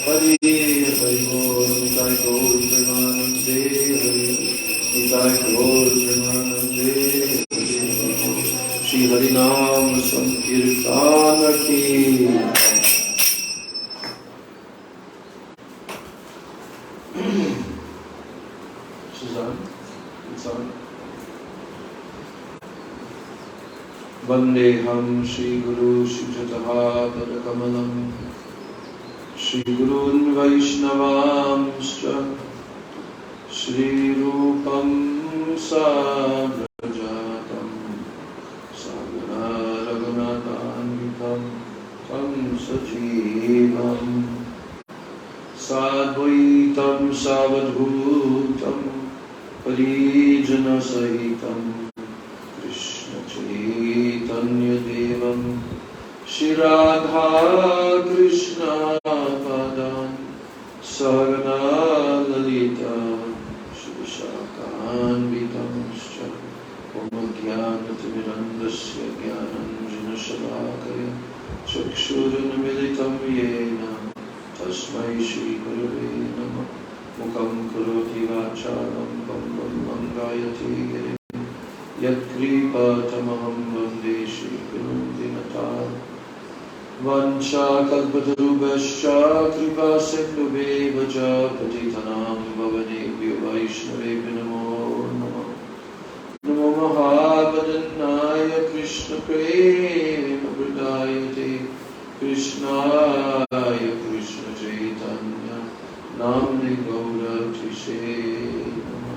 Hare Hari Hari Bol, Nitai Gaur Premanande Hari, Nitai Gaur Premanande Hari, Shri Hari Nam Sankirtana Ki. Suzanne, it's on. Vandeham Shri Guru Shri Jataha Padakamalam Shri Gurun Vaishnavamscha Shri Rupam Sabrajatam Sagana Raghunathanvitam Tam Sajivam Sadvaitam Savadhutam Parijana Sahitam Krishna Chaitanya Devam Shri Radha Krishna Padan Sagana Lalita Shri Shakanvitam Om Jnanatimirandasya Jnananjana Shalakaya Chakshurunmilitam Yena Tasmai Shri Gurave Namah Mukam Karoti Vacharam Bambam Mangayati Girim Yat Kripa Tamaham Vande Shri Guru Dinatar Vancha Kalpatarubhascha Kripa Sindhubheva Patitanam Bhavanebhyo Vaishnavebhyo Namo Namah Namo Mahavadannaya Krishna Prema Vridayate Krishnaya Krishna Chaitanya Namni Gaura Tishe Namah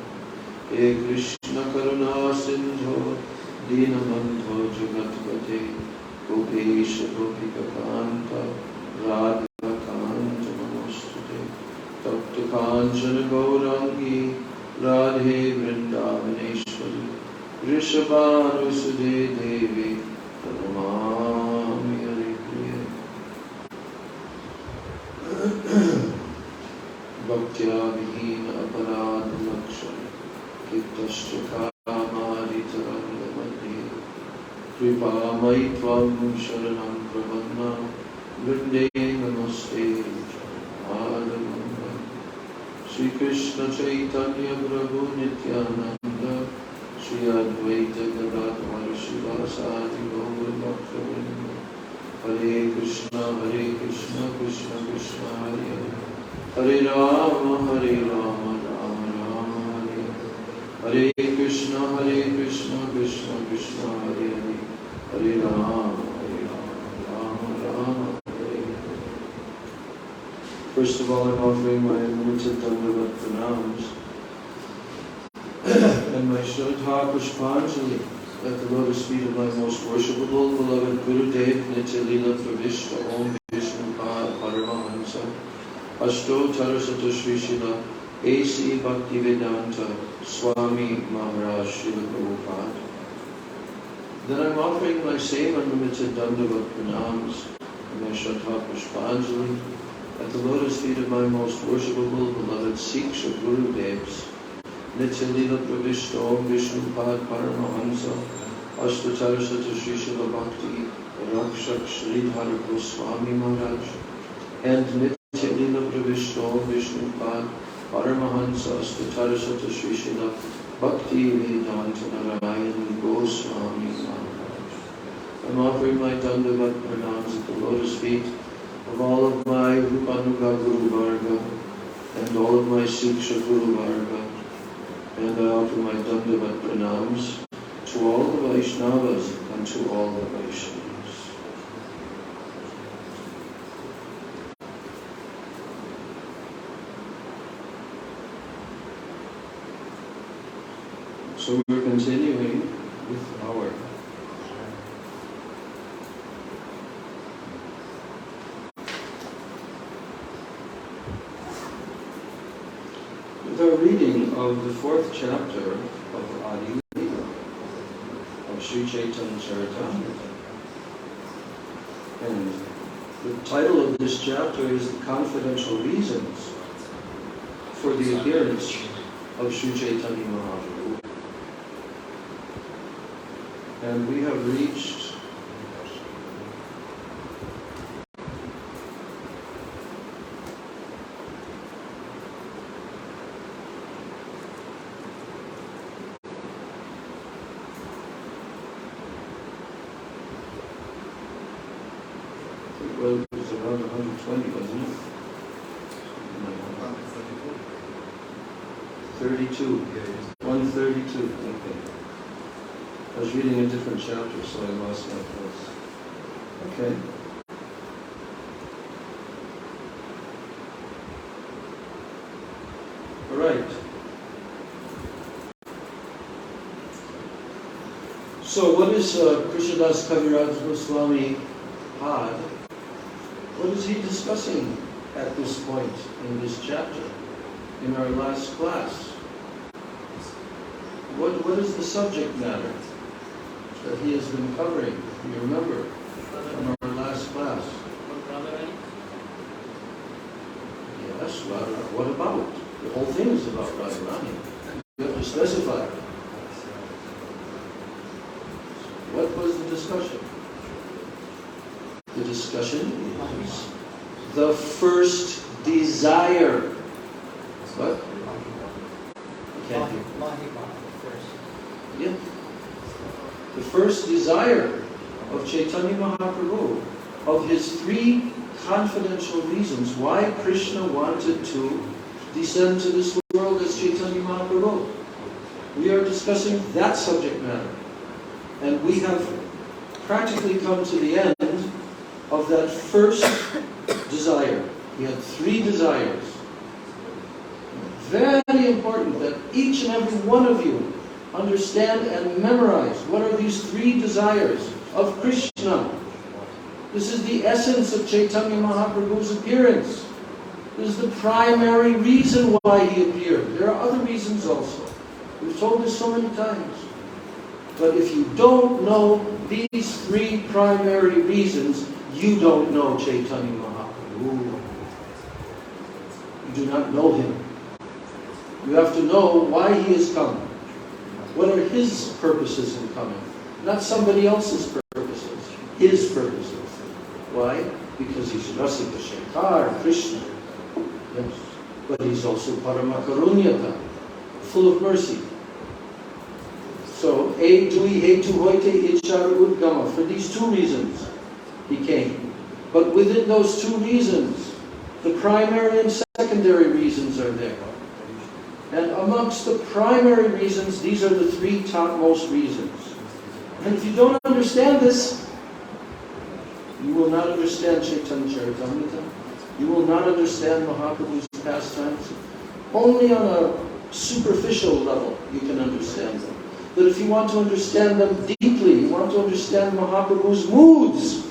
He Krishna Karuna Sindho Dinabandho Jagatpate Gopesha Gopika Kanta Radha Kanta Namostute Tapta Kanchana Gaurangi Radhe Vrindavaneshwari Rishabhanusade Devi Pranamami Haripriya Bhaktya Vihina Aparadha Lakshana Kittashcha Kamarita Kripa Maitvam Sharanam Pravanna Vrinde Namaste Charanamanda Shri Krishna Chaitanya Prabhu Nityananda Shri Advaita Gadadhar Shivasadi Gaur Bhaktavinda Hare Krishna Krishna Krishna Hare Hare Rama Rama Rama Hare Hare Krishna Krishna Krishna Hare Hare Hare Rama Rama Rama Hare. First of all, I'm offering my unlimited Dandavat pranams and my Shraddha Pushpanjali at the lotus feet of my most worshipable, beloved Gurudev Nityalila Pravishta Om Vishnu Pad Paramahansa Ashto Tarasata Shri Srila A.C. Bhaktivedanta Swami Maharaj Srila Prabhupada. Then I'm offering my same unlimited Dandavat pranams and my Shraddha Pushpanjali at the lotus feet of my most worshipable, beloved Siksha Gurudevs Nityalila Pravishta Om Vishnu Pad Paramahansa Ashtatarasata Shri Srila Bhakti Rakshak Sridhar Goswami Maharaj and Nityalila Pravishta Om Vishnu Pad Paramahansa Ashtatarasata Shri Srila Bhakti Vedanta Narayan Goswami Maharaj. I'm offering my Dandavat pranams at the lotus feet of all of my Rupanuga Guru Varga and all of my Siksha Guru Varga, and I offer my Dandavat pranams to all the Vaishnavas and to all the Vaishnavas. So we're continuing with our reading of the 4th chapter of Adi Lila of Sri Chaitanya Charitamrita. And the title of this chapter is The Confidential Reasons for the Appearance of Sri Chaitanya Mahaprabhu. And we have reached 120, wasn't it? 32. 132. Okay. I was reading a different chapter, so I lost my place. Okay. All right. So what is Krishnadas Kaviraj Goswami Pad? What is he discussing at this point in this chapter, in our last class? What is the subject matter that he has been covering? Do you remember from our last class? Yes, Radharani. What about? The whole thing is about Radharani. You have to specify. What was the discussion? The discussion is the first desire. What? Can't you? Yeah. The first desire of Chaitanya Mahaprabhu, of his three confidential reasons why Krishna wanted to descend to this world as Chaitanya Mahaprabhu. We are discussing that subject matter. And we have practically come to the end of that first desire. He had three desires. Very important that each and every one of you understand and memorize what are these three desires of Krishna. This is the essence of Chaitanya Mahaprabhu's appearance. This is the primary reason why he appeared. There are other reasons also. We've told this so many times. But if you don't know these three primary reasons, you don't know Chaitanya Mahaprabhu. You do not know him. You have to know why he has come. What are his purposes in coming? Not somebody else's purposes. His purposes. Why? Because he's Rasika Shekhar, Krishna. Yes. But he's also Paramakarunyata, full of mercy. So, Dui Hetu Hoite Ichara Udgama. For these two reasons he came. But within those two reasons, the primary and secondary reasons are there. And amongst the primary reasons, these are the three topmost reasons. And if you don't understand this, you will not understand Chaitanya Charitamrita. You will not understand Mahaprabhu's pastimes. Only on a superficial level you can understand them. But if you want to understand them deeply, you want to understand Mahaprabhu's moods.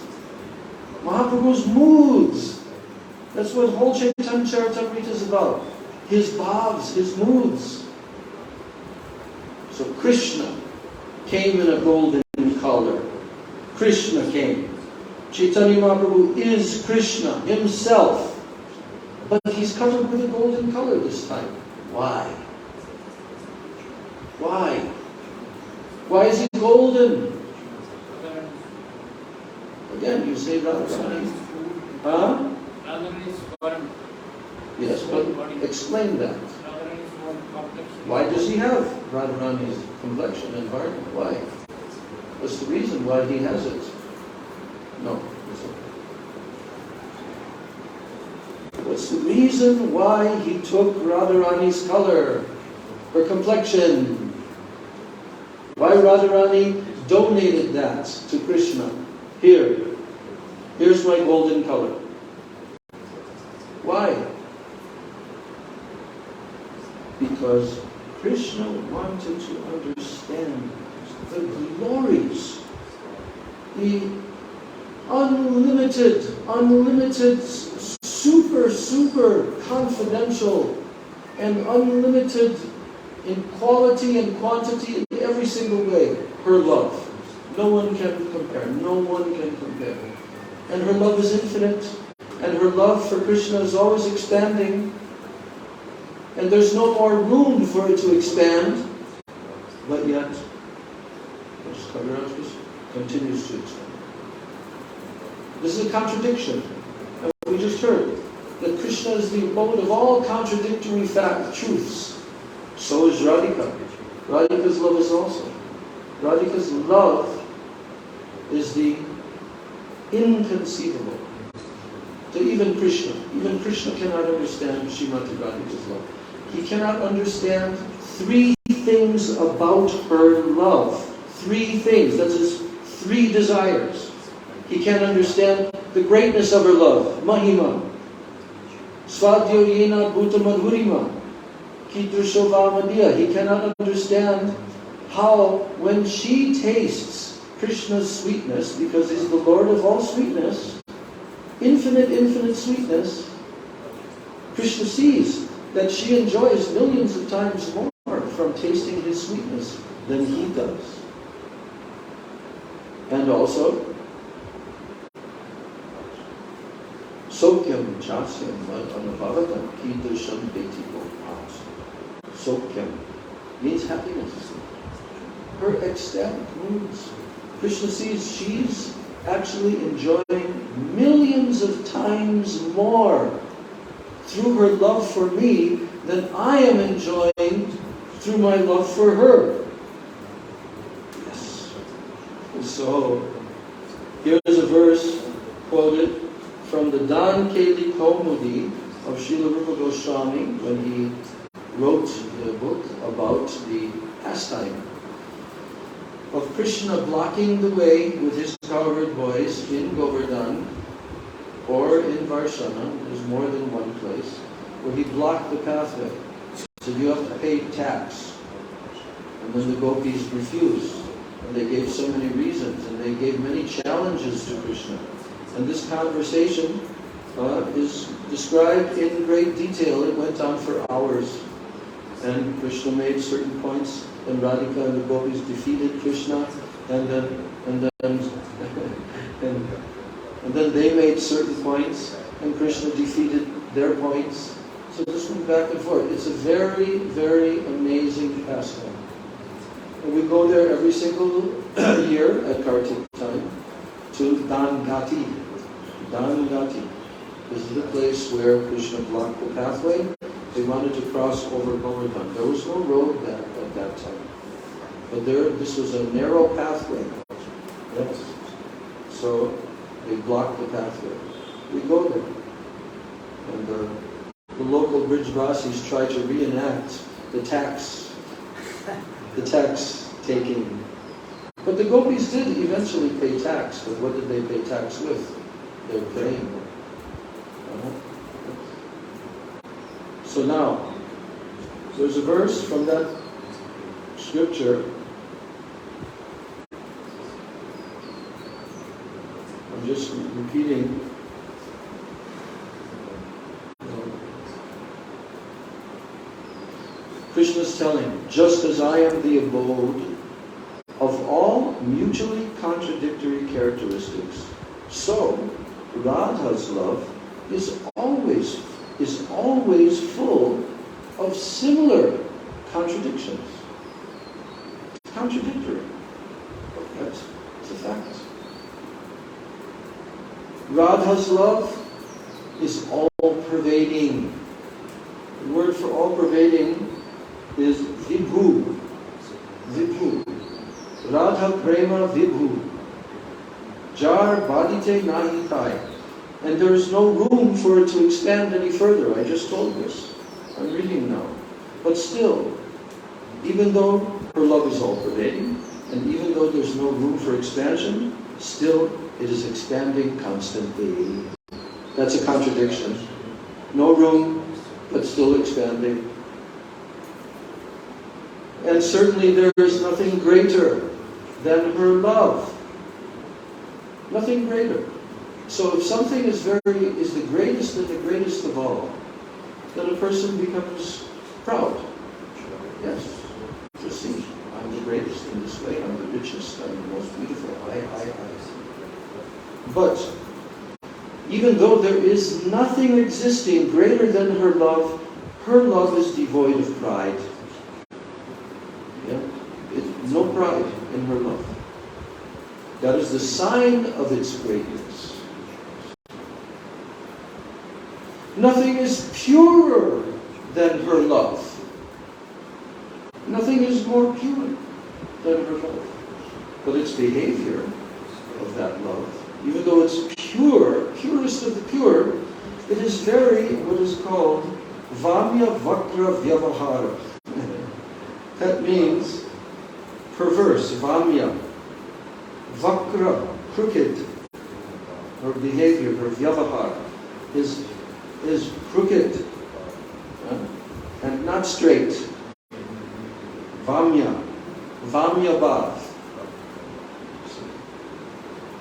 Mahaprabhu's moods. That's what whole Chaitanya Charitamrita is about. His bhavs, his moods. So Krishna came in a golden color. Krishna came. Chaitanya Mahaprabhu is Krishna himself. But he's covered with a golden color this time. Why? Why? Why is he golden? Again, you say Radharani. Huh? Yes, but explain that. Why does he have Radharani's complexion and varna? Why? What's the reason why he has it? No. What's the reason why he took Radharani's color, her complexion? Why Radharani donated that to Krishna? Here's my golden color. Why? Because Krishna wanted to understand the glories, the unlimited, super confidential, and unlimited in quality and quantity in every single way, her love. No one can compare. No one can compare. And her love is infinite. And her love for Krishna is always expanding. And there's no more room for it to expand. But yet, Kaviraj continues to expand. This is a contradiction. And we just heard that Krishna is the abode of all contradictory truths. So is Radhika. Radhika's love is also. Radhika's love is the inconceivable. So even Krishna cannot understand Srimati Radhika's love. He cannot understand three things about her love. Three things. That's his three desires. He can't understand the greatness of her love. Mahima. Svadyo yena bhutamadhurima. Kidrushovamadiya. He cannot understand how when she tastes Krishna's sweetness, because he's the Lord of all sweetness, infinite sweetness, Krishna sees that she enjoys millions of times more from tasting his sweetness than he does. And also, Sokyam chasyam anabhavatam kidrisham betiko pat. Sokyam means happiness. Her ecstatic moods. Krishna sees she's actually enjoying millions of times more through her love for me than I am enjoying through my love for her. Yes. So, here's a verse quoted from the Dan Keli Kaumudi of Srila Rupa Goswami when he wrote the book about the pastime of Krishna blocking the way with his cowherd boys in Govardhan or in Varshana. There's more than one place where he blocked the pathway. So you have to pay tax. And then the gopis refused. And they gave so many reasons, and they gave many challenges to Krishna. And this conversation is described in great detail. It went on for hours. And Krishna made certain points, and Radhika and the gopis defeated Krishna, and then they made certain points, and Krishna defeated their points. So this went back and forth. It's a very, very amazing pastime. And we go there every single year at Kartik time to Dangati. Dangati. This is the place where Krishna blocked the pathway. They wanted to cross over Govardhan. There was no road at that time. But this was a narrow pathway. Yes. So they blocked the pathway. We go there. And the local Brijvasis try to reenact the tax taking. But the gopis did eventually pay tax. But what did they pay tax with? Their praying. So now, there's a verse from that scripture. I'm just repeating. Krishna's telling, just as I am the abode of all mutually contradictory characteristics, so Radha's love is always full of similar contradictions. It's contradictory. That's a fact. Radha's love is all-pervading. The word for all-pervading is vibhu. Vibhu. Radha prema vibhu. Jar badite nahi thai. And there is no room for it to expand any further. I just told this. I'm reading now. But still, even though her love is all-pervading, and even though there's no room for expansion, still it is expanding constantly. That's a contradiction. No room, but still expanding. And certainly there is nothing greater than her love. Nothing greater. So if something is the greatest and the greatest of all, then a person becomes proud. Yes. Just see, I'm the greatest in this way, I'm the richest, I'm the most beautiful, I. But even though there is nothing existing greater than her love is devoid of pride. Yeah? No pride in her love. That is the sign of its greatness. Nothing is purer than her love. Nothing is more pure than her love. But its behavior of that love, even though it's pure, purest of the pure, It is very, what is called, Vamya Vakra Vyavahara. That means perverse, Vamya. Vakra, crooked. Her behavior, her Vyavahara is crooked and not straight. Vamya. Vamya Bhav.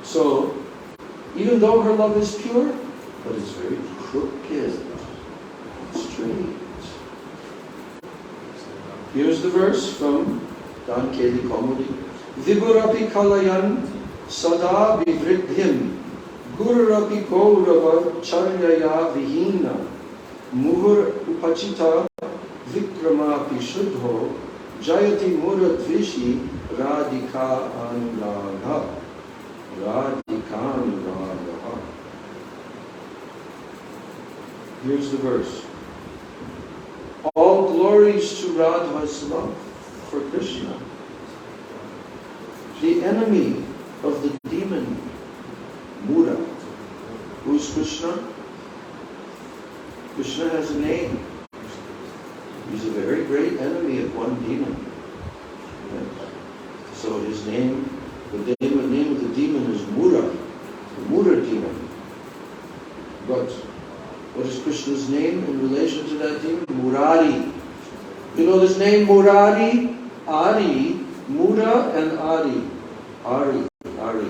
So, even though her love is pure, but it's very crooked, straight. Here's the verse from Dan Keli Kaumudi. Vibhurapi kalayan sada vivriddhim gururapi gaurava charyaya vihina muhur upachita vikramapi shuddho jayati muradvishi radhika anuragha. Here's the verse. All glories to Radha's love for Krishna. The enemy of the demon, Mura. Who's Krishna? Krishna has a name. He's a very great enemy of one demon. So his name, the name of the demon is Mura, the Mura demon. But what is Krishna's name in relation to that demon? Murari. You know this name Murari? Ari, Mura and Ari. Ari.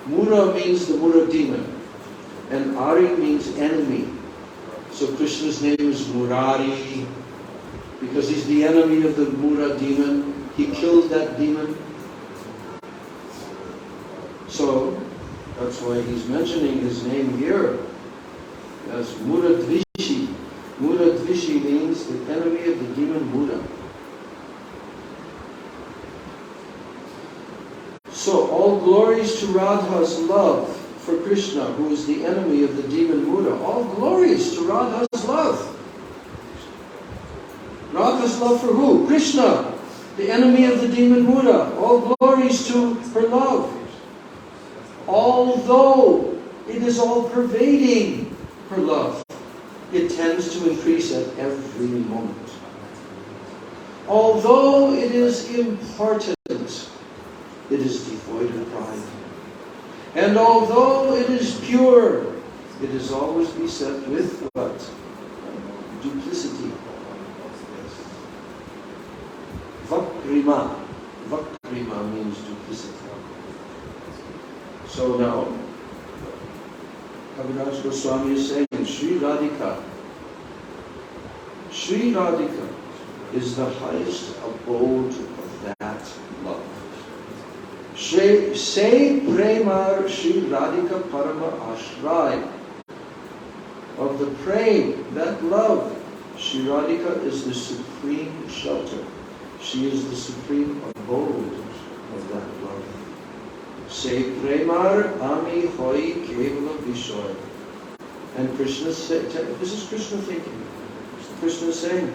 Mura means the Mura demon. And Ari means enemy. So Krishna's name is Murari because he's the enemy of the Mura demon. He killed that demon. So that's why he's mentioning his name here as Muradvishi. Muradvishi means the enemy of the demon Mura. So all glories to Radha's love for Krishna, who is the enemy of the demon Mura. All glories to Radha's love. Radha's love for who? Krishna, the enemy of the demon Mura. All glories to her love. Although it is all pervading her love, it tends to increase at every moment. Although it is important, it is devoid of pride. And although it is pure, it is always beset with what? Duplicity. Vakrima. Vakrima means duplicity. So now, Kaviraj Goswami is saying, Sri Radhika is the highest abode of that love. Say Premar Sri Radhika Parama Ashray. Of the prem, that love, Sri Radhika is the supreme shelter. She is the supreme abode of that love. Say Premar Ami Hoi Kevala Vishoy. And Krishna said, this is Krishna thinking. Krishna is saying,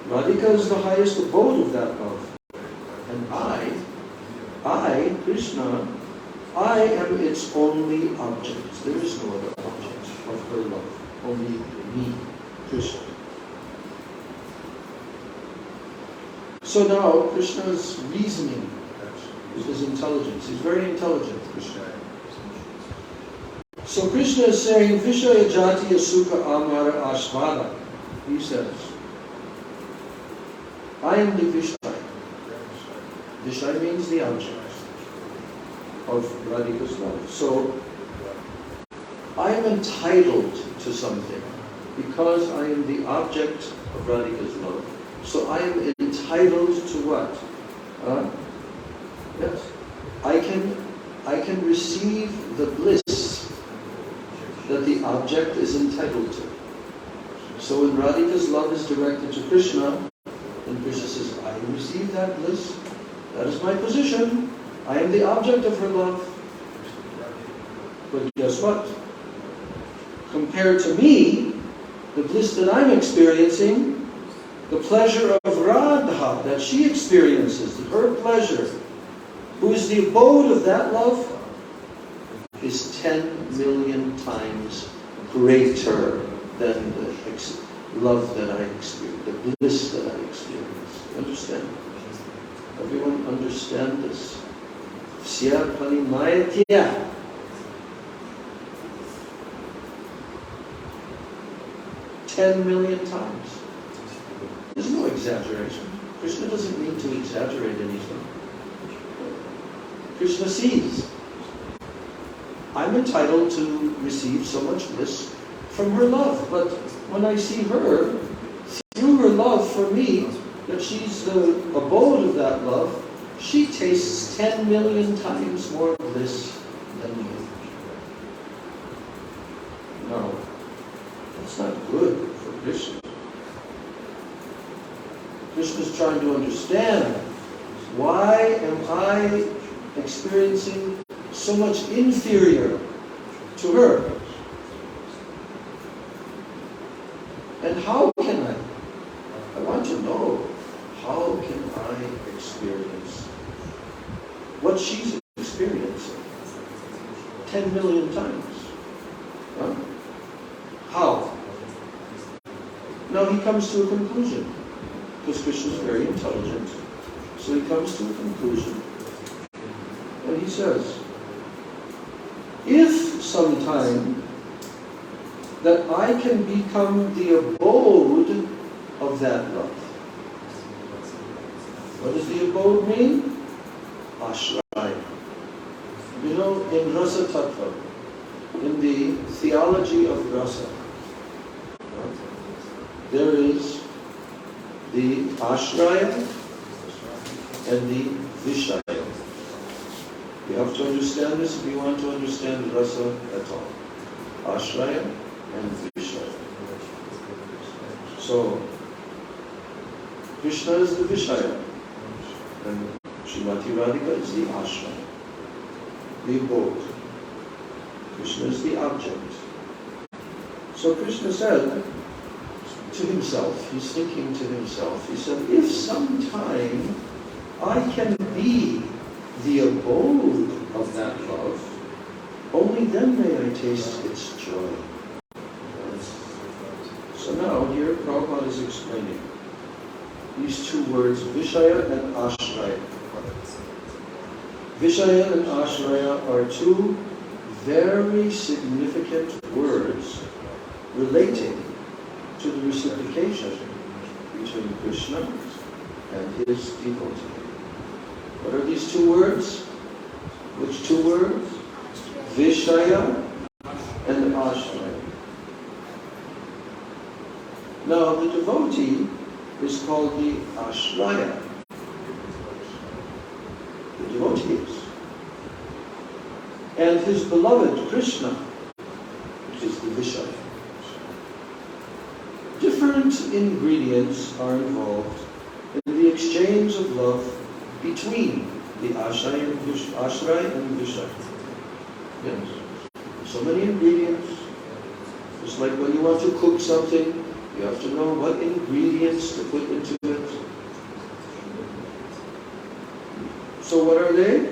Radhika is the highest abode of that love. And I, Krishna, I am its only object. There is no other object of her love. Only me, Krishna. So now, Krishna's reasoning is his intelligence. He's very intelligent, Krishna. So Krishna is saying, Vishaya Jatiya Sukha Amara Ashvada. He says, I am the Vishaya. Vishaya means the object of Radhika's love. So, I am entitled to something because I am the object of Radhika's love. So I am entitled to what? Yes. I can receive the bliss that the object is entitled to. So when Radhika's love is directed to Krishna, then Krishna says, I receive that bliss. That is my position. I am the object of her love. But guess what? Compared to me, the bliss that I'm experiencing, the pleasure of Radha that she experiences, her pleasure, who is the abode of that love, is 10 million times greater than the love that I experience, the bliss that I experience. Understand? Everyone understand this? Vся понимаете? 10 million times. There's no exaggeration. Krishna doesn't mean to exaggerate anything. Krishna sees. I'm entitled to receive so much bliss from her love, but when I see her, through her love for me, that she's the abode of that love, she tastes 10 million times more bliss than me. No, that's not good for Krishna. Krishna's trying to understand, why am I experiencing so much inferior to her? And how can I want to know, how can I experience what she's experiencing 10 million times? Huh? How? Now he comes to a conclusion, because Krishna is very intelligent. So he comes to a conclusion, and he says, if sometime that I can become the abode of that love. What does the abode mean? Ashraya. You know, in Rasa Tattva, in the theology of Rasa, there is the Ashraya and the Vishaya. You have to understand this if you want to understand Rasa at all. Ashraya and Vishaya. So, Krishna is the Vishaya, and Srimati Radhika is the Ashraya, the abode. Krishna is the object. So Krishna said to himself, he's thinking to himself, he said, if sometime I can be the abode of that love, only then may I taste its joy. So now here Prabhupada is explaining these two words, Vishaya and Ashraya. Vishaya and Ashraya are two very significant words relating to the reciprocation between Krishna and his devotee. What are these two words? Which two words? Vishaya and Ashraya. Now the devotee is called the Ashraya. The devotee is. And his beloved Krishna, which is the Vishaya. Different ingredients are involved in the exchange of love between the Ashraya and Vishaya. Yes. So many ingredients. Just like when you want to cook something, you have to know what ingredients to put into it. So what are they?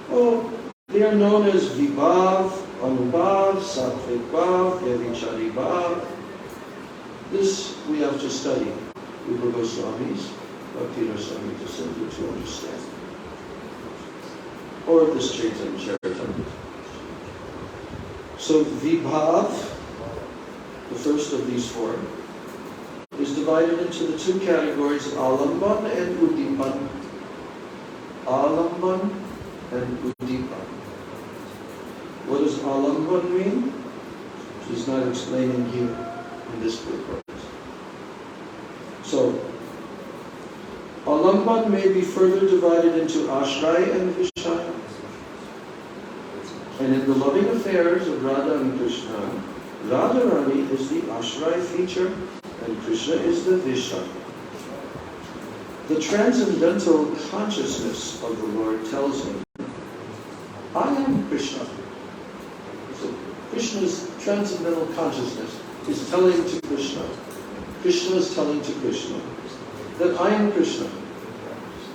Oh, they are known as Vibhav, Anubhav, Sattvic Bhav, Vyabhichari Bhav. This we have to study Rupa Goswami's Bhakti Rasamrita Sindhu to understand. Or this Chaitanya Charitamrita. So Vibhav, the first of these four, is divided into the two categories, Alamban and Udipan. Alamban and Udipan. What does Alamban mean? He's not explaining here in this purport. So, Alamban may be further divided into Ashraya and Vishaya. And in the loving affairs of Radha and Krishna, Radharani is the Ashraya feature and Krishna is the Vishaya. The transcendental consciousness of the Lord tells him, I am Krishna. So Krishna's transcendental consciousness is telling to Krishna, Krishna is telling to Krishna, that I am Krishna,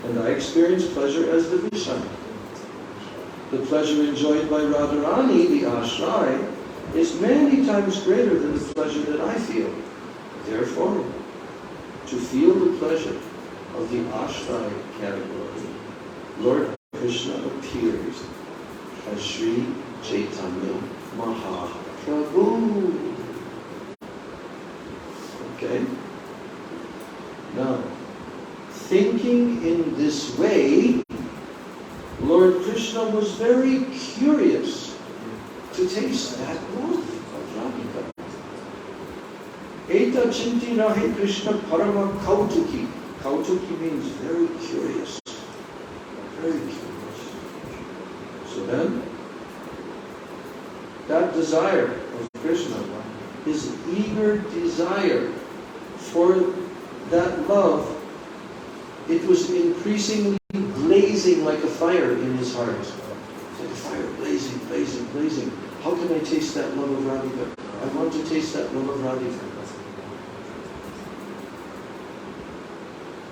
and I experience pleasure as the Vishaya. The pleasure enjoyed by Radharani, the Ashraya, is many times greater than the pleasure that I feel. Therefore, to feel the pleasure of the Ashtai category, Lord Krishna appears as Sri Chaitanya Mahaprabhu. Okay? Now, thinking in this way, Lord Krishna was very curious to taste that love of Radhika. Eta chinti rahe Krishna parama kautuki. Kautuki means very curious. Very curious. So then, that desire of Krishna, his eager desire for that love, it was increasingly blazing like a fire in his heart. Like a fire, blazing, blazing, blazing. How can I taste that love of Radhika? I want to taste that love of Radhika.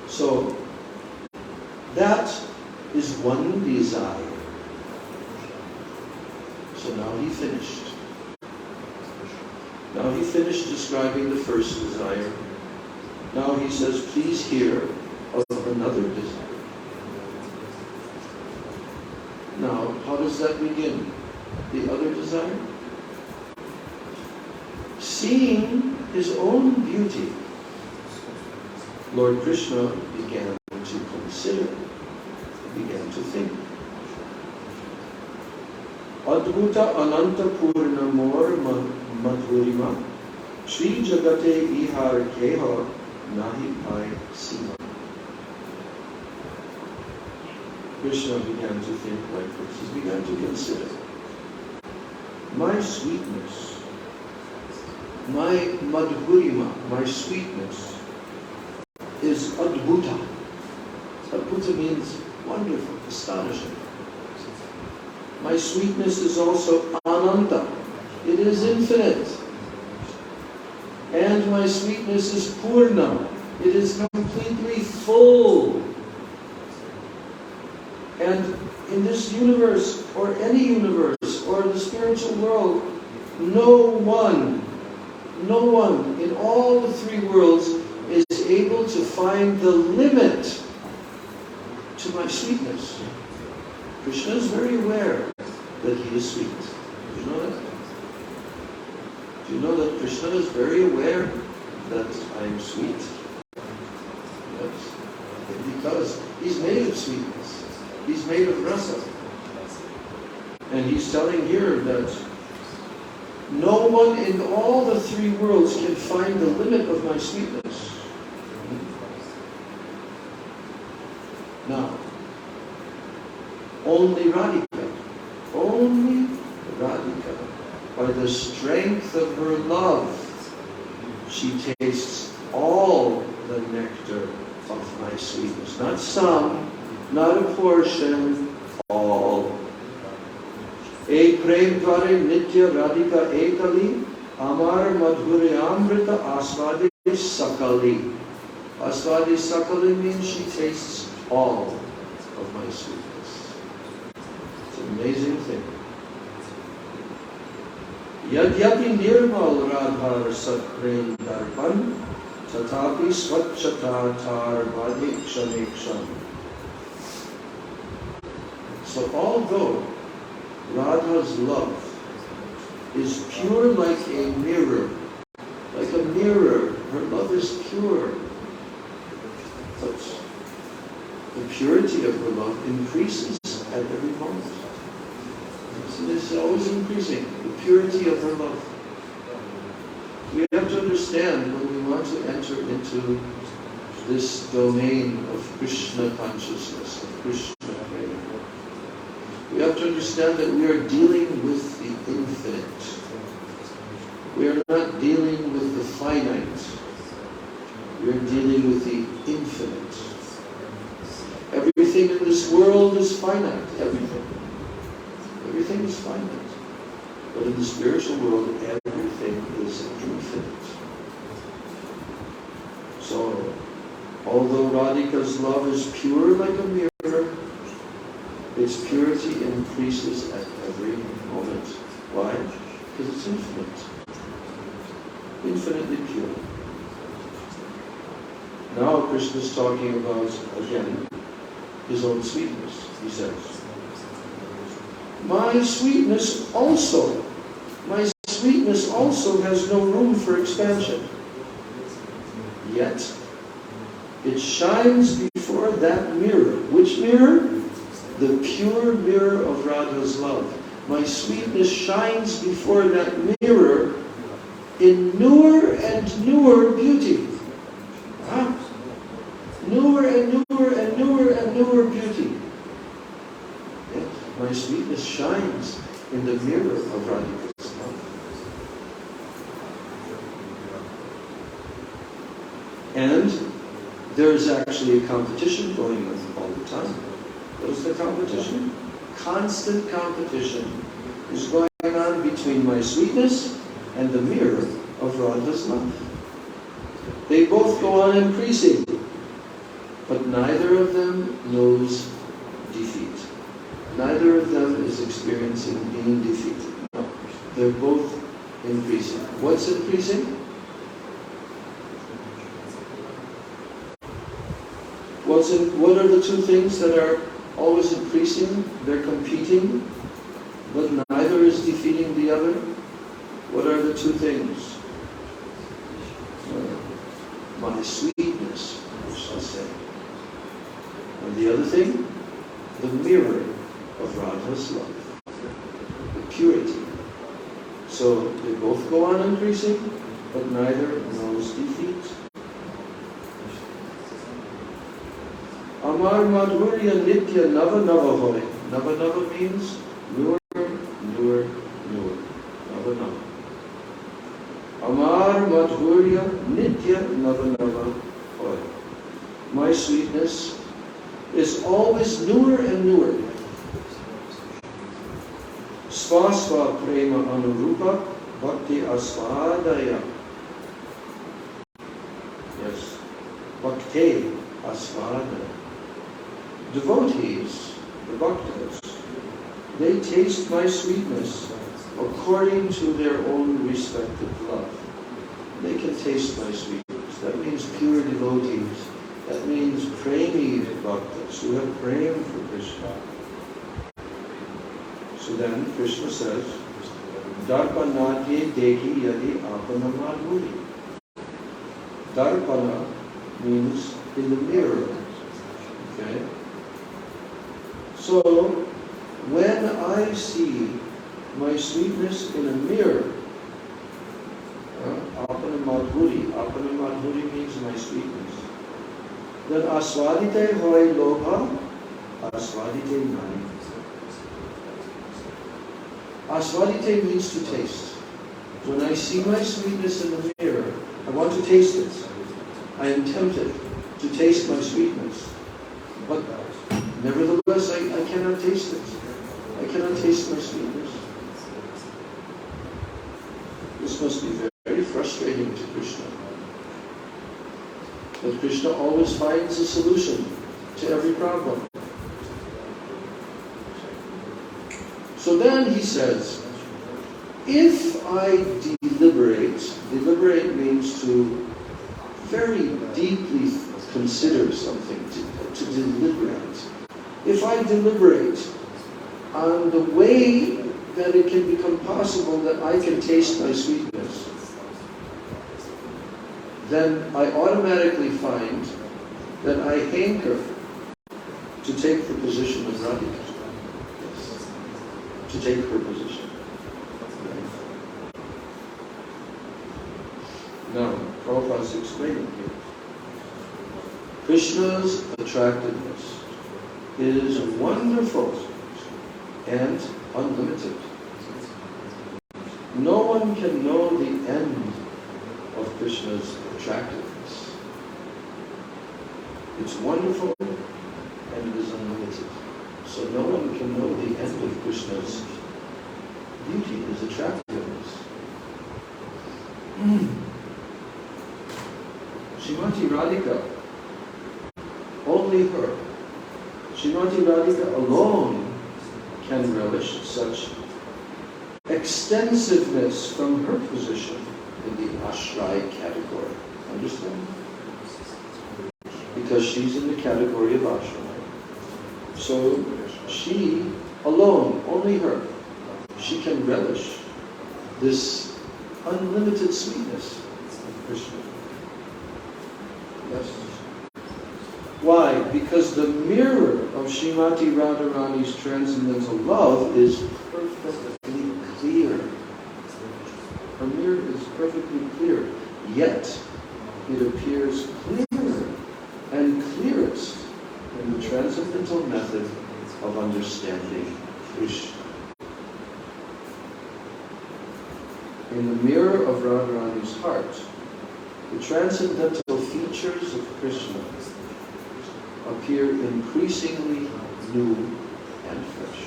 So, that is one desire. So now he finished. Now he finished describing the first desire. Now he says, please hear of another desire. Now, how does that begin? The other desire? Seeing his own beauty, Lord Krishna began to consider, began to think. Adbhuta Ananta Purna Mor Madhurima Shri Jagate Ihar Keha Nahi Pai Sima. Krishna began to think like this. He began to consider. My sweetness, my madhurima, my sweetness is adbhuta. Adbhuta means wonderful, astonishing. My sweetness is also ananta. It is infinite. And my sweetness is purna. It is completely full. And in this universe, or any universe, or the spiritual world, no one in all the three worlds is able to find the limit to my sweetness. Krishna is very aware that he is sweet. Do you know that? Do you know that Krishna is very aware that I am sweet? Yes. Because he's made of sweetness. He's made of rasa. And he's telling here that no one in all the three worlds can find the limit of my sweetness. Now, only Radhika, by the strength of her love, she tastes all the nectar of my sweetness. Not some, not a portion, all. E prem dware nitya radhika ekali, amar madhure amrita aswadi sakali. Aswadi sakali means she tastes all of my sweetness. It's an amazing thing. Yadyapi nirmal radhar satprem darpan, tatapi swachata tar vadikshanikshan. So although Radha's love is pure like a mirror, her love is pure. But the purity of her love increases at every moment. So this is always increasing, the purity of her love. We have to understand when we want to enter into this domain of Krishna consciousness, of Krishna prema. We have to understand that we are dealing with the infinite. We are not dealing with the finite. We are dealing with the infinite. Everything in this world is finite. Everything. Everything is finite. But in the spiritual world, everything is infinite. So, although Radhika's love is pure like a mirror, its purity increases at every moment. Why? because it's infinite. Infinitely pure. Now Krishna is talking about, again, his own sweetness. He says, my sweetness also has no room for expansion. Yet, it shines before that mirror. Which mirror? The pure mirror of Radha's love. My sweetness shines before that mirror in newer and newer beauty. Huh? Newer and newer and newer and newer beauty. Yeah. My sweetness shines in the mirror of Radha's love. And there's actually a competition going on all the time. What is the competition? Constant competition is going on between my sweetness and the mirror of Radha's love. They both go on increasing, but neither of them knows defeat. Neither of them is experiencing being defeated. No, they're both increasing. What's increasing? What are the two things that are always increasing? They're competing, but neither is defeating the other. What are the two things? My sweetness, I shall say. And the other thing? The mirror of Radha's love. The purity. So they both go on increasing, but neither knows defeat. Amar Madhurya Nitya Nava Nava Hoy. Nava Nava means newer, newer, newer. Nava Nava. Amar Madhurya Nitya Nava Nava Hoy. My sweetness is always newer and newer. Swasva Prema Anurupa Bhakti Asvadaya. Yes. Bhakti Asvadaya. Devotees, the bhaktas, they taste my sweetness according to their own respective love. They can taste my sweetness. That means pure devotees. That means premi bhaktas who have prayed for Krishna. So then Krishna says, Darpanadye dehi yadi apanamadhuri. Darpana means in the mirror. Okay? So, when I see my sweetness in a mirror, apana madhuri means my sweetness, then aswadite hoy lobha, aswadite nani. Aswadite means to taste. When I see my sweetness in the mirror, I want to taste it. I am tempted to taste my sweetness. But nevertheless, I cannot taste it. I cannot taste my sweetness. This must be very, very frustrating to Krishna. But Krishna always finds a solution to every problem. So then he says, if I deliberate means to very deeply consider something, to deliberate. If I deliberate on the way that it can become possible that I can taste my sweetness, then I automatically find that I hanker to take the position of Radhika. To take her position. Now, Prabhupada is explaining here. Krishna's attractiveness is wonderful and unlimited. No one can know the end of Krishna's attractiveness. It's wonderful and it is unlimited. So no one can know the end of Krishna's beauty, his attractiveness. Srimati Radhika, only her, Srimati Radhika alone can relish such extensiveness from her position in the ashray category. Understand? Because she's in the category of ashray. So she alone, only her, she can relish this unlimited sweetness of Krishna. Yes. Why? Because the mirror of Srimati Radharani's transcendental love is perfectly clear. Her mirror is perfectly clear, yet it appears clearer and clearest in the transcendental method of understanding Krishna. In the mirror of Radharani's heart, the transcendental features of Krishna appear increasingly new and fresh.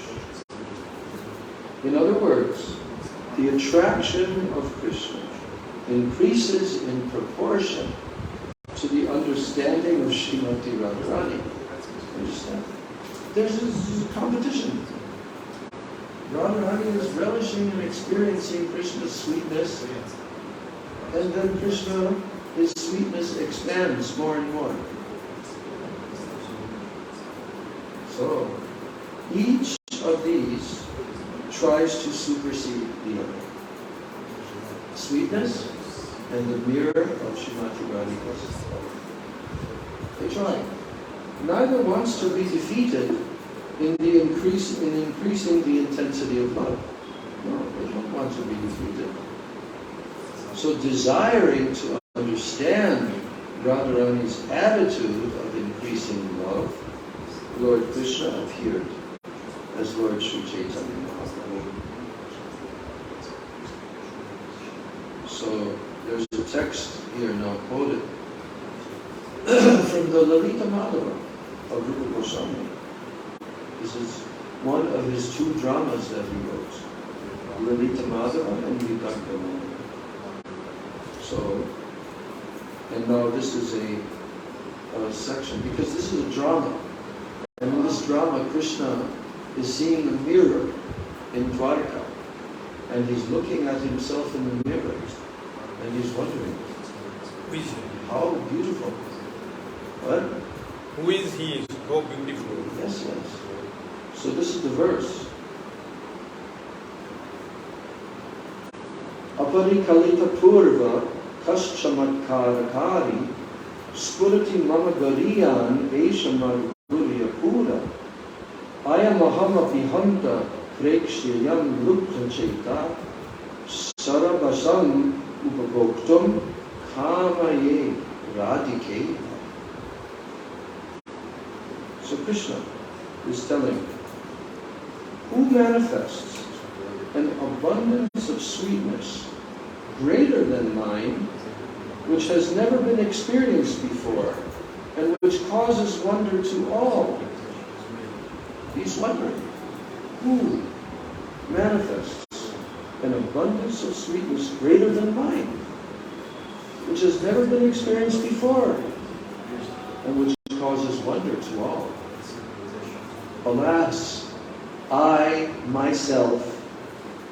In other words, the attraction of Krishna increases in proportion to the understanding of Srimati Radharani. Understand? There's a competition. Radharani is relishing and experiencing Krishna's sweetness, and then Krishna, his sweetness expands more and more. So, each of these tries to supersede the other. Sweetness and the mirror of Srimati Radhika. They try. Neither wants to be defeated in increasing the intensity of love. No, they don't want to be defeated. So desiring to understand Radharani's attitude of increasing love, Lord Krishna appeared as Lord Sri Chaitanya Mahaprabhu. So there's a text here now quoted from the Lalita Madhava of Rupa Goswami. This is one of his two dramas that he wrote, Lalita Madhava and Vidagda Madhava. So, and now this is a section, because this is a drama. And in this drama, Krishna is seeing a mirror in Dwarka. And he's looking at himself in the mirror. And he's wondering, how beautiful. What? Who is he? So beautiful. Yes, yes. So this is the verse. Apari kalita purva kaschamatkari spurati mama gariyan eshamad gurya pura ayamahama pihanta prekshyayam lupta cheta sarabasam upagoktum kamaye radike. So Krishna is telling, who manifests an abundance of sweetness greater than mine, which has never been experienced before, and which causes wonder to all? He's wondering, who manifests an abundance of sweetness greater than mine, which has never been experienced before, and which causes wonder to all? Alas, I myself,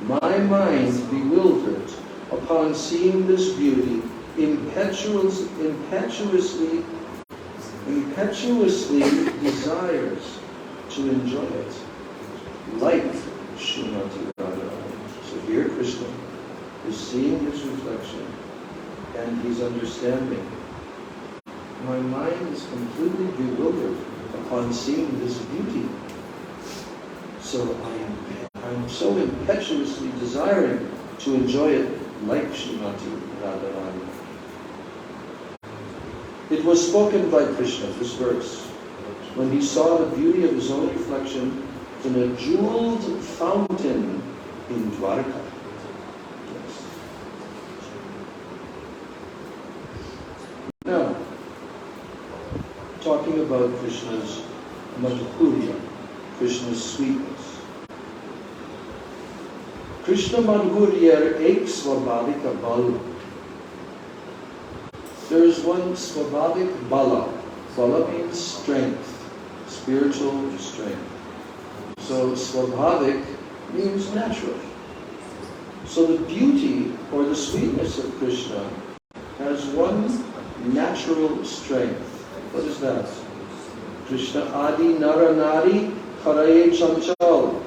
my mind bewildered upon seeing this beauty, impetuously desires to enjoy it, like Srimati Radharani. So here Krishna is seeing his reflection, and he's understanding. My mind is completely bewildered upon seeing this beauty. So I'm so impetuously desiring to enjoy it like Srimati Radharani. It was spoken by Krishna, this verse, when he saw the beauty of his own reflection in a jeweled fountain in Dwarka. Yes. Now, talking about Krishna's madhurya, Krishna's sweetness. Krishna madhurya ek svabhavika bal. There is one svabhavik bala. Bala means strength, spiritual strength. So svabhavik means natural. So the beauty or the sweetness of Krishna has one natural strength. What is that? Krishna Adi Nara Nari Haraye Chanchal.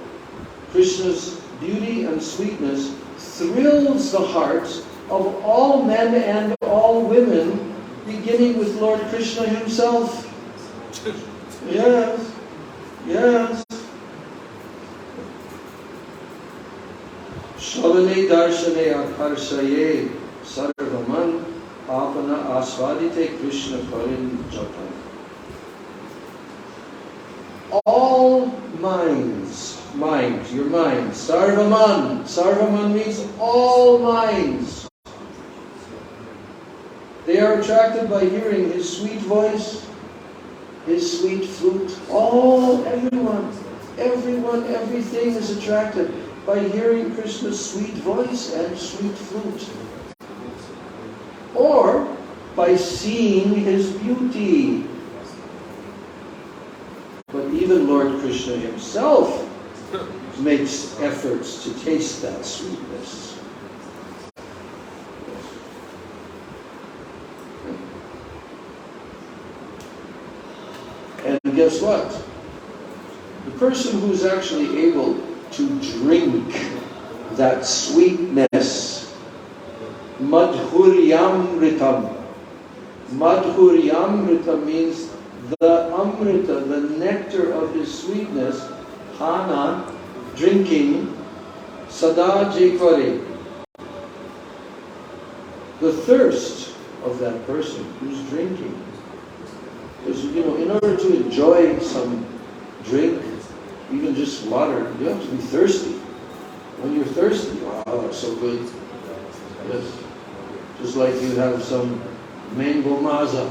Krishna's beauty and sweetness thrills the hearts of all men and all women, beginning with Lord Krishna himself. Yes, yes. Shalane darshane akarshaye sarvaman apana aswadite Krishna karin japan. All minds, mind, your mind, sarvaman. Sarvaman means all minds. They are attracted by hearing his sweet voice, his sweet flute. Everyone, everything is attracted by hearing Krishna's sweet voice and sweet flute. Or by seeing his beauty. But even Lord Krishna himself makes efforts to taste that sweetness. And guess what? The person who's actually able to drink that sweetness, madhuryamritam. Madhuryamritam means the amrita, the nectar of his sweetness, hana, drinking, sada jekare. The thirst of that person who's drinking. Because, in order to enjoy some drink, even just water, you have to be thirsty. When you're thirsty, wow, it's so good. Yes. Just like you have some mango maza,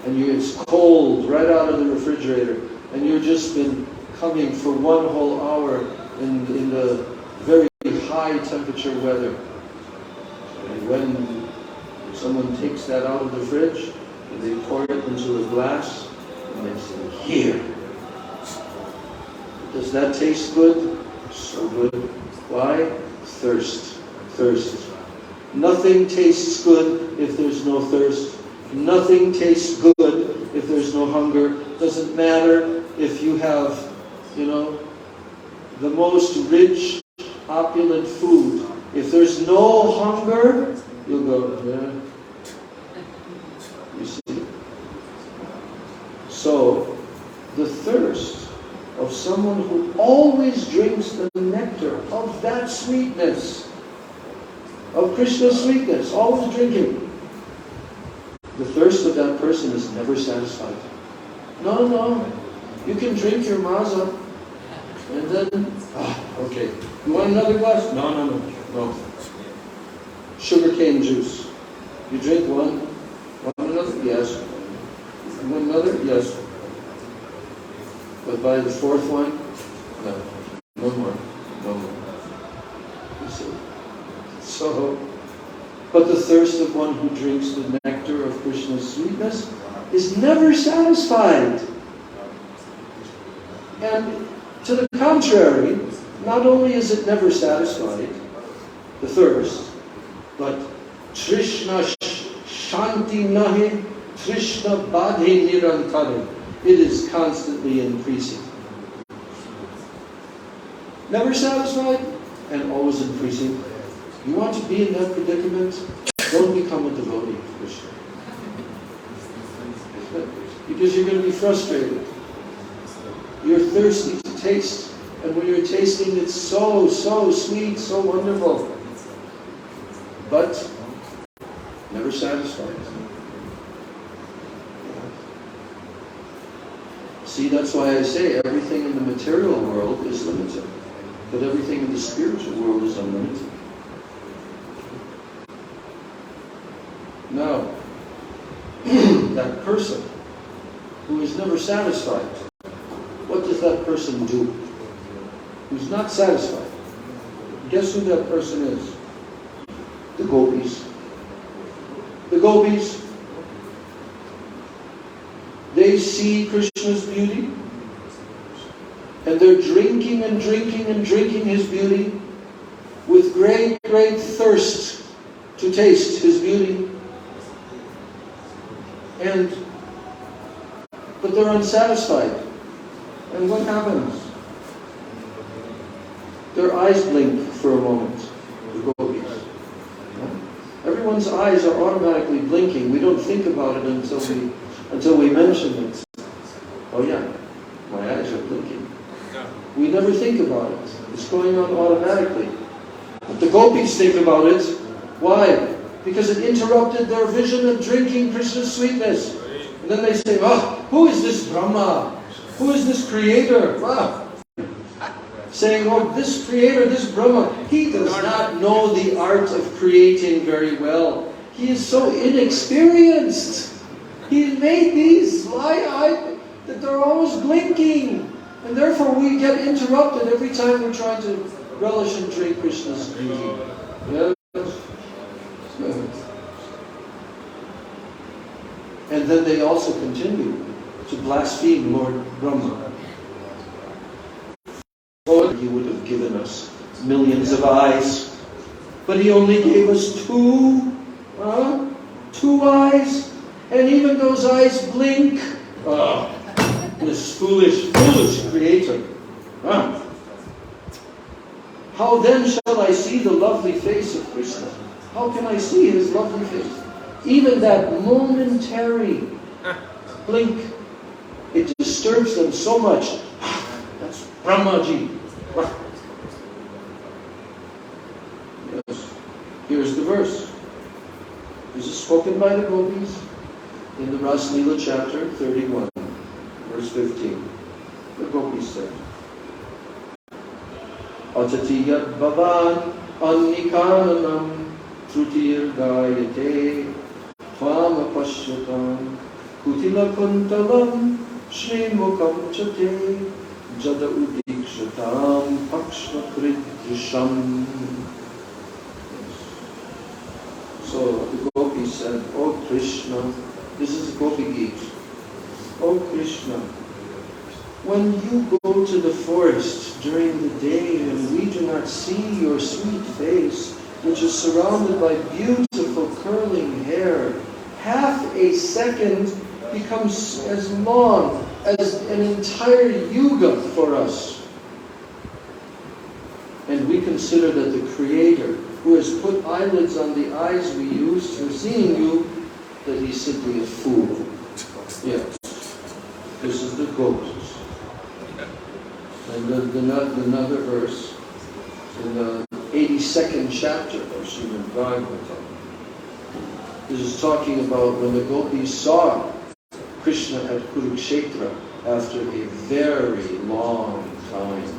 and it's cold right out of the refrigerator, and you've just been coming for 1 whole hour in the very high temperature weather. And when someone takes that out of the fridge, and they pour it into a glass, and they say, here. Does that taste good? So good. Why? Thirst. Thirst. Nothing tastes good if there's no thirst. Nothing tastes good if there's no hunger. Doesn't matter if you have, the most rich, opulent food. If there's no hunger, you'll go, yeah. You see? So, the thirst of someone who always drinks the nectar of that sweetness, of Krishna's sweetness, always drinking. The thirst of that person is never satisfied. No. You can drink your maza, and then, okay. You want another glass? No. Sugarcane juice. You drink one. Want another? Yes. You want another? Yes. But by the fourth one, no more. You see? So, but the thirst of one who drinks the nectar of Krishna's sweetness is never satisfied. And to the contrary, not only is it never satisfied, the thirst, but Trishna Shanti Nahi, Trishna Badhi Nirantari. It is constantly increasing. Never satisfied and always increasing. You want to be in that predicament? Don't become a devotee of Krishna. Because you're going to be frustrated. You're thirsty to taste. And when you're tasting, it's so sweet, so wonderful. But never satisfied. See, that's why I say everything in the material world is limited. But everything in the spiritual world is unlimited. Now, that person who is never satisfied, what does that person do? Who's not satisfied? Guess who that person is? The gopis. The gopis, they see Krishna's beauty, and they're drinking and drinking and drinking his beauty, with great, great thirst to taste His beauty. But they're unsatisfied. And what happens? Their eyes blink for a moment, the gopis. Everyone's eyes are automatically blinking. We don't think about it until we mention it. Oh yeah, my eyes are blinking. We never think about it. It's going on automatically. But the gopis think about it. Why? Because it interrupted their vision of drinking Krishna's sweetness. And then they say, who is this Brahma? Who is this creator? Saying, this creator, this Brahma, he does not know the art of creating very well. He is so inexperienced. He made these that they're always blinking. And therefore we get interrupted every time we're trying to relish and drink Krishna's beauty. Yes? And then they also continue to blaspheme Lord Brahma. Oh, He would have given us millions of eyes, but He only gave us two eyes, and even those eyes blink. This foolish creator. How then shall I see the lovely face of Krishna? How can I see His lovely face? Even that momentary blink, it disturbs them so much. That's Brahmaji. Yes. Here's the verse. This is spoken by the gopis in the Ras Leela chapter 31, verse 15. The gopis said, Atatiyat bhavan annikananam trutir gayate tvam apashyatam kutila kuntalam shrimukam chate jada udikshatam pakshma kridrisham. So the gopis said, Oh Krishna, this is the Gopi Gita. Oh Krishna, when you go to the forest during the day and we do not see your sweet face, which is surrounded by beautiful curling hair, half a second becomes as long as an entire yuga for us. And we consider that the Creator, who has put eyelids on the eyes we use for seeing you, that He's simply a fool. Yes. This is the gopis. And another verse in the 82nd chapter of Srimad Bhagavatam. This is talking about when the gopis saw Krishna at Kurukshetra after a very long time.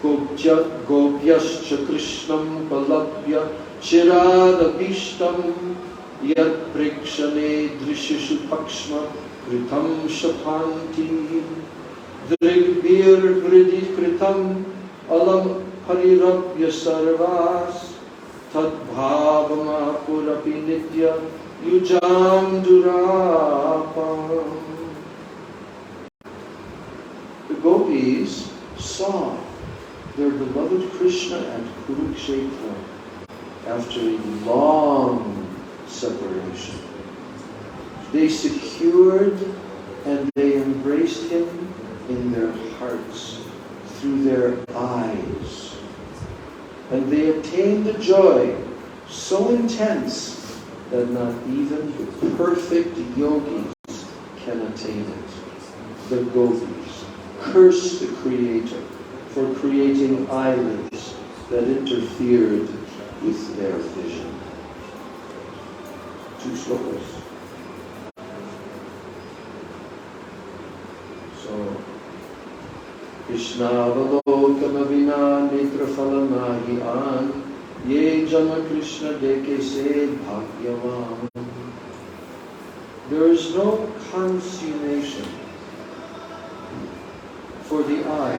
Gopyascha Krishnam palabhya chiradabhishtam yat prikshane drishishu pakshma kritam shapanti drigbir vridi kritam alam parirabhya sarvas tadbhavama purapi nitya yujam durapam. The gopis saw their beloved Krishna at Kurukshetra after a long separation. They secured and they embraced Him in their hearts, through their eyes. And they obtained a joy so intense that not even the perfect yogis can attain it. The gopis cursed the Creator for creating eyelids that interfered with their vision. 2 slokas. So, Krishna avalokana vina netra phala nahi an ye jana Krishna deke se bhagyavan. There is no consummation for the eyes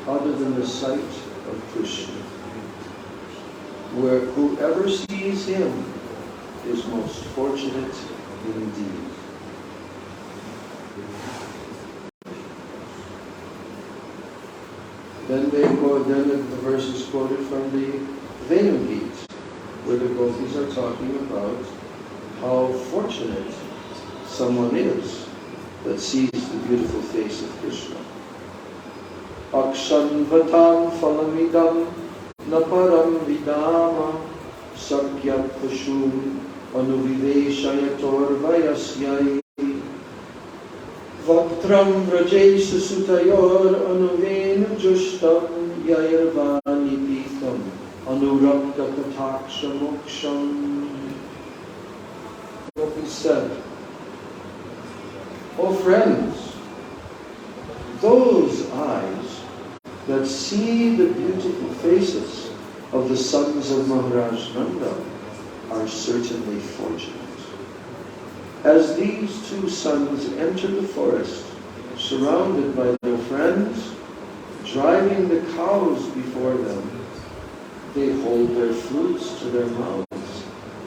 other than the sight of Krishna, where whoever sees Him is most fortunate indeed. Then the verse is quoted from the Venugita, where the gopis are talking about how fortunate someone is that sees the beautiful face of Krishna. Akshan vatam phalamidam naparam vidama sakyat pashum anuviveshayator vayasyai Vaktram vrajesa sutayor anuvenu justam yayarvani pikam anurakta kataksha moksham. What we said, oh friends, those eyes that see the beautiful faces of the sons of Maharaj Nanda are certainly fortunate. As these two sons enter the forest, surrounded by their friends, driving the cows before them, they hold their flutes to their mouths,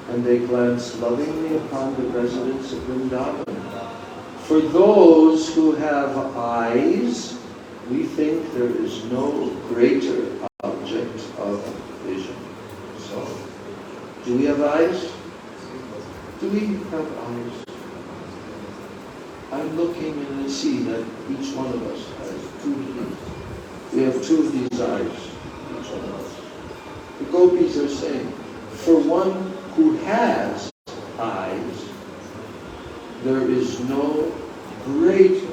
and they glance lovingly upon the residents of Vrindavan. For those who have eyes, we think there is no greater object of vision. So, do we have eyes? Do we have eyes? I'm looking and I see that each one of us has two of these. We have two of these eyes, each one of us. The gopis are saying, for one who has eyes, there is no greater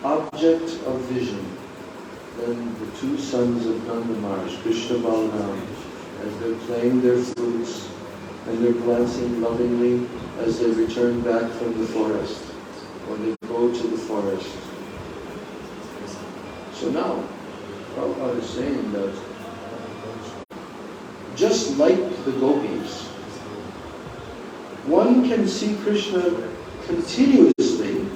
object of vision than the two sons of Nanda Maharaj, Krishna Balaram, as they're playing their flutes and they're glancing lovingly as they return back from the forest, or they go to the forest. So now, Prabhupada is saying that just like the gopis, one can see Krishna continuously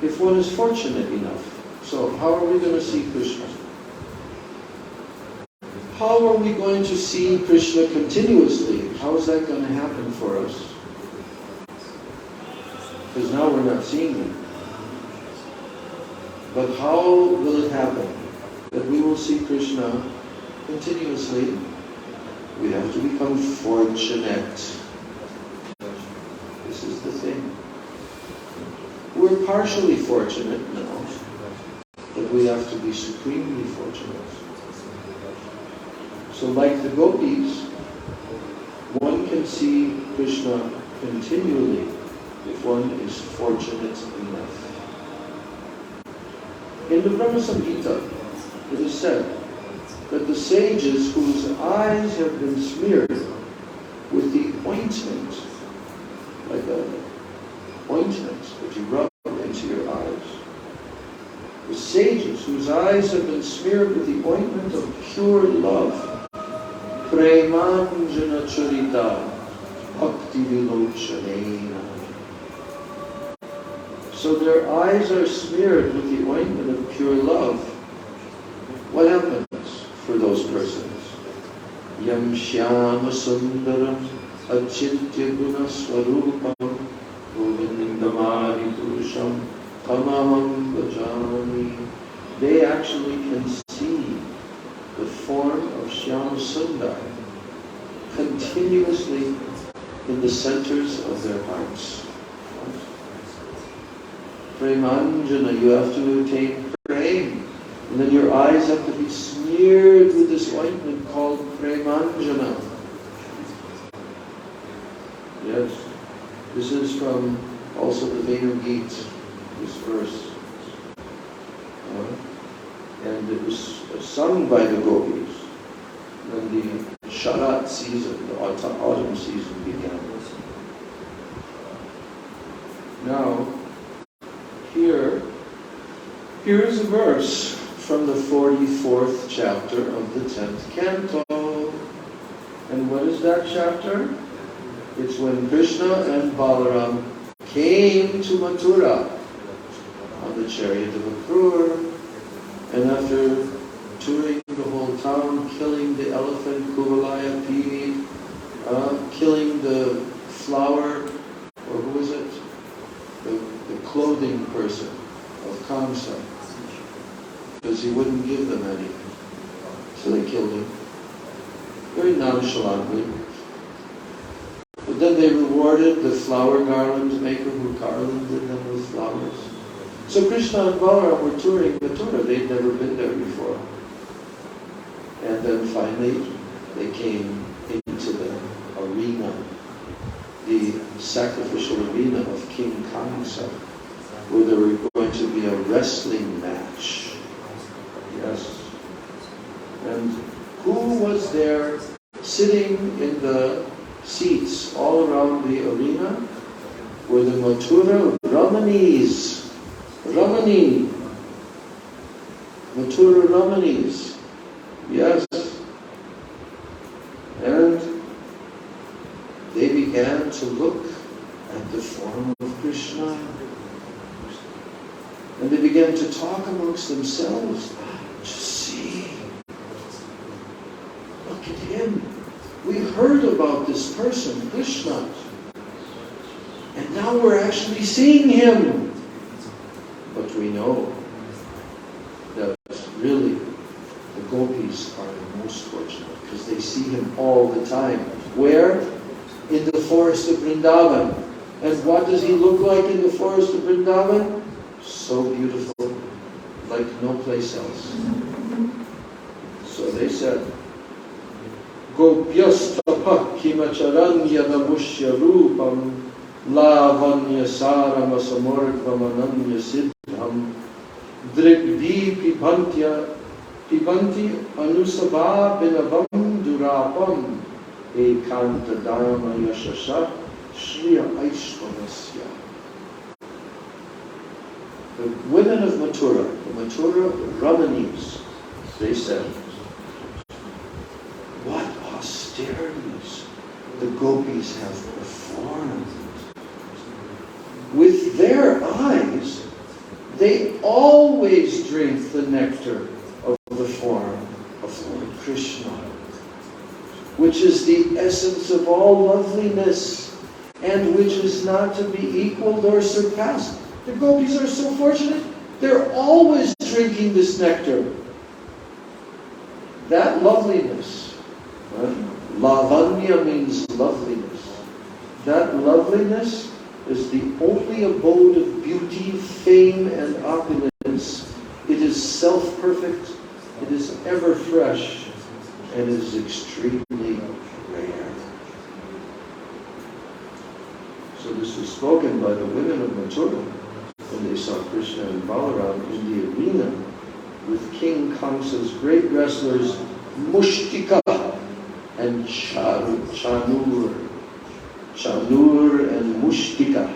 if one is fortunate enough. So how are we going to see Krishna? How are we going to see Krishna continuously? How is that going to happen for us? Because now we're not seeing him. But how will it happen that we will see Krishna continuously? We have to become fortunate. This is the thing. We're partially fortunate now, but we have to be supremely fortunate. So like the gopis, one can see Krishna continually if one is fortunate enough. In the Brahma Samhita, it is said that the sages whose eyes have been smeared with the ointment, like an ointment that you rub into your eyes, the sages whose eyes have been smeared with the ointment of pure love, Premanjana Charita Bhakti Vilochanena. So their eyes are smeared with the ointment of pure love. What happens for those persons? Yam Shyama Sundaram Achintya Guna Swarupam Govindamari Purusham Tamaham Bhajami. They actually can see the form of Shyama Sundar continuously in the centers of their hearts. Premanjana, you have to attain prem. And then your eyes have to be smeared with this ointment called Premanjana. Yes, this is from also the Venugita, this verse. And it was sung by the gopis when the Sharat season, the autumn season began. Now, here is a verse from the 44th chapter of the 10th canto. And what is that chapter? It's when Krishna and Balaram came to Mathura on the chariot of Akrur. And after touring the whole town, killing the elephant Kuvalaya Pini, killing the flower, or who was it? The clothing person of Kamsa. because he wouldn't give them any. So they killed him. Very nonchalantly. But then they rewarded the flower garland maker who garlanded them with flowers. So Krishna and Balaram were touring Mathura. They'd never been there before. And then finally they came into the arena, the sacrificial arena of King Kamsa, where there were going to be a wrestling match. Yes. And who was there sitting in the seats all around the arena? Were the Mathura Ramanis. Ramani. Mathura Ramanis. Yes. And they began to look at the form of Krishna. And they began to talk amongst themselves. Just see. Look at him. We heard about this person, Krishna. And now we're actually seeing him. But we know that really the gopis are the most fortunate because they see him all the time. Where? In the forest of Vrindavan. And what does he look like in the forest of Vrindavan? So beautiful, like no place else. So they said, Gopyastapa kimacharanya namushya rupam lavanya sarama samorgvamananya siddham drigvi pibanti anusabha binavam durapam ekanta dharma yashasha shriya aishvanasya. The women of Mathura, the Mathura Ramanis, they said, what austerities the gopis have performed. With their eyes, they always drink the nectar of the form of Lord Krishna, which is the essence of all loveliness and which is not to be equaled or surpassed. The gopis are so fortunate. They're always drinking this nectar. That loveliness, lavanya means loveliness. That loveliness is the only abode of beauty, fame, and opulence. It is self-perfect, it is ever fresh, and is extremely rare. So this was spoken by the women of Mathura when they saw Krishna and Balaram in the arena with King Kamsa's great wrestlers Mushtika and Chanur and Mushtika.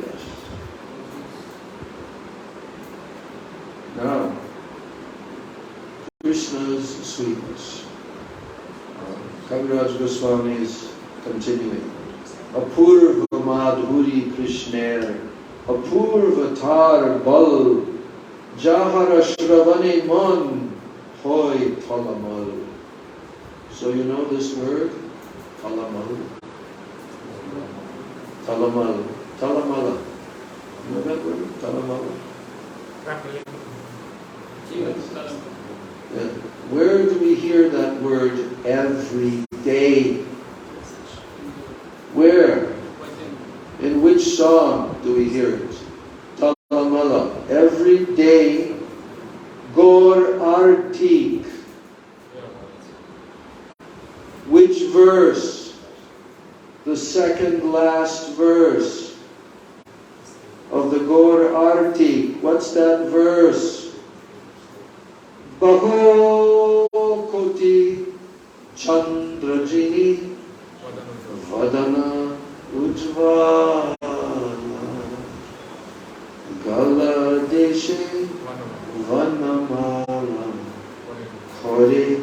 Yes. Now, Krishna's sweetness. Kaviraj Goswami is continuing. Apurva madhuri Krishner, apurva tar bal, jahara shravane man, hoy talamal. So you know this word? Talamal. Talamal. Talamala. You know that word? Talamala. Yes. Yeah. Where do we hear that word every day? Where? In which song do we hear it? Talamala. Every day, Gaur Artik. Which verse? The second last verse of the Gaur Artik. What's that verse? Baho Koti Chandrajini Vadana Ujvala Gala Deshe Vanamala Kore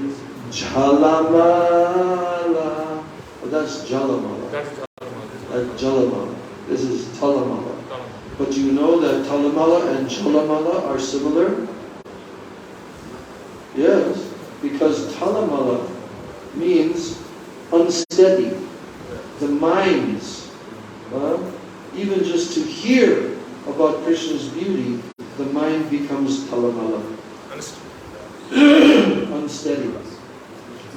Jalamala. Oh, that's Jalamala. That's Jalamala. This is Talamala. But do you know that Talamala and Jalamala are similar? Yes, because Talamala means unsteady. The minds, even just to hear about Krishna's beauty, the mind becomes Talamala. unsteady.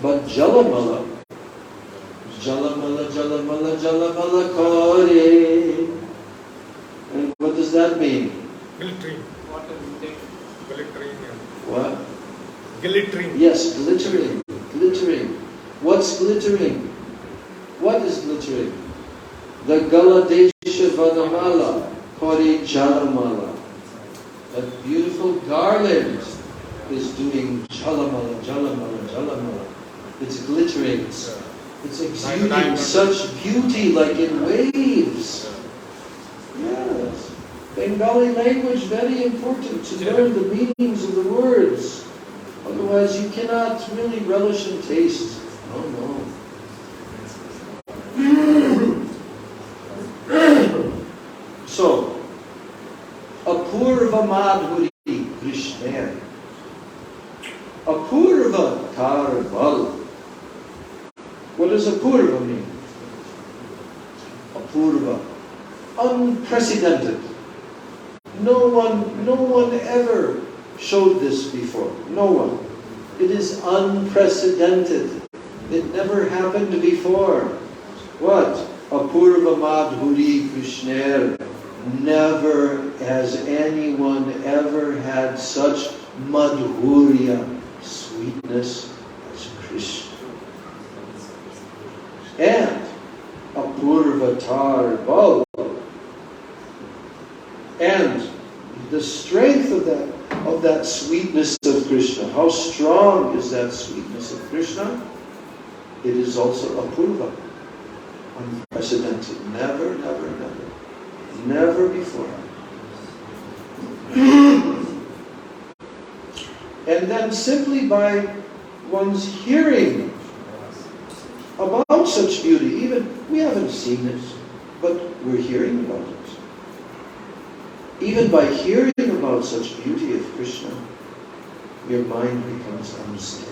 But Jalamala, Jalamala, Jalamala, Jalamala Kore. And what does that mean? Glittering. Glittering. What? Glittering. Yes, glittering. Glittering. What's glittering? What is glittering? The Galadesha Vanamala, Kore Jalamala. That beautiful garland is doing Jalamala, Jalamala, Jalamala. It's glittering. It's exuding such beauty like in waves. Yes. Bengali language, very important to learn the meanings of the words. Otherwise you cannot really relish and taste. Oh no. So, Apurva Madhuri Krishna. Apurva Karval. What does Apurva mean? Apurva. Unprecedented. No one ever showed this before. No one. It is unprecedented. It never happened before. What? Apurva Madhuri Krishna. Never has anyone ever had such madhurya, sweetness as Krishna. And Apurvatar Bal. And the strength of that sweetness of Krishna. How strong is that sweetness of Krishna? It is also Apurva. Unprecedented. Never, never, never. Never before. And then simply by one's hearing about such beauty, even we haven't seen it, but we're hearing about it. Even by hearing about such beauty of Krishna, your mind becomes unsteady.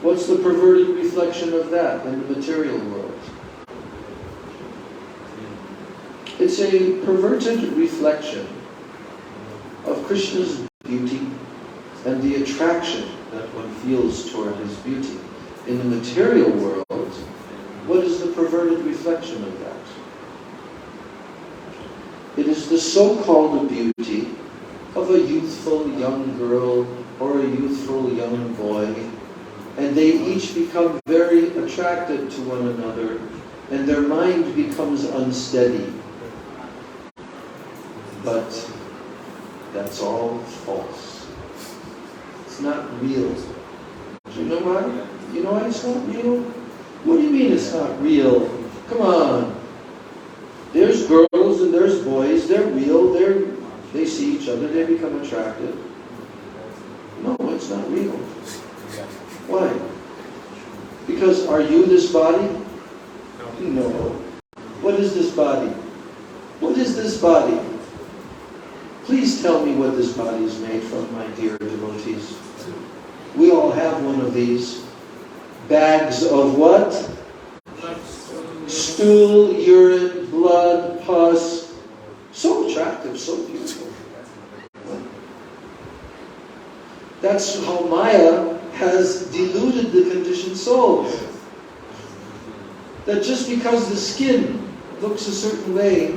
What's the perverted reflection of that in the material world? It's a perverted reflection of Krishna's beauty and the attraction that one feels toward his beauty. In the material world, what is the perverted reflection of that? It is the so-called beauty of a youthful young girl or a youthful young boy, and they each become very attracted to one another, and their mind becomes unsteady. But that's all false. It's not real. Do you know why? You know why it's not real? What do you mean it's not real? Come on. There's girls and there's boys. They're real. They see each other. They become attracted. No, it's not real. Why? Because are you this body? No. What is this body? What is this body? Please tell me what this body is made from, my dear devotees. We all have one of these. Bags of what? Stool, urine, blood, pus. So attractive, so beautiful. That's how Maya has deluded the conditioned souls. That just because the skin looks a certain way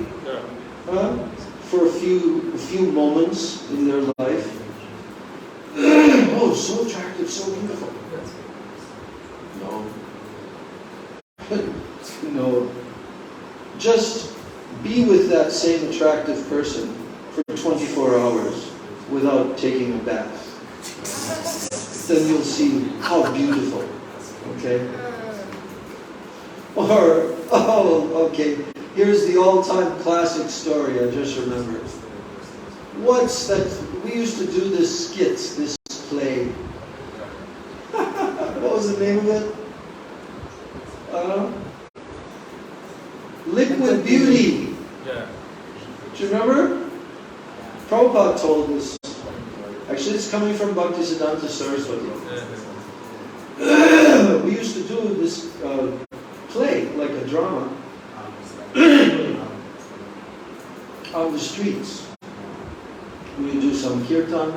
for a few moments in their life, oh, so attractive, so beautiful. No. No. Just be with that same attractive person for 24 hours without taking a bath. Then you'll see how beautiful. Okay? Or, okay, here's the all-time classic story I just remembered. What's that? We used to do this skits, this play. What was the name of it? Liquid Beauty. Yeah. Do you remember? Prabhupada told us. Actually, it's coming from Bhaktisiddhanta Saraswati. We used to do this play, like a drama. on the streets. We would do some kirtan,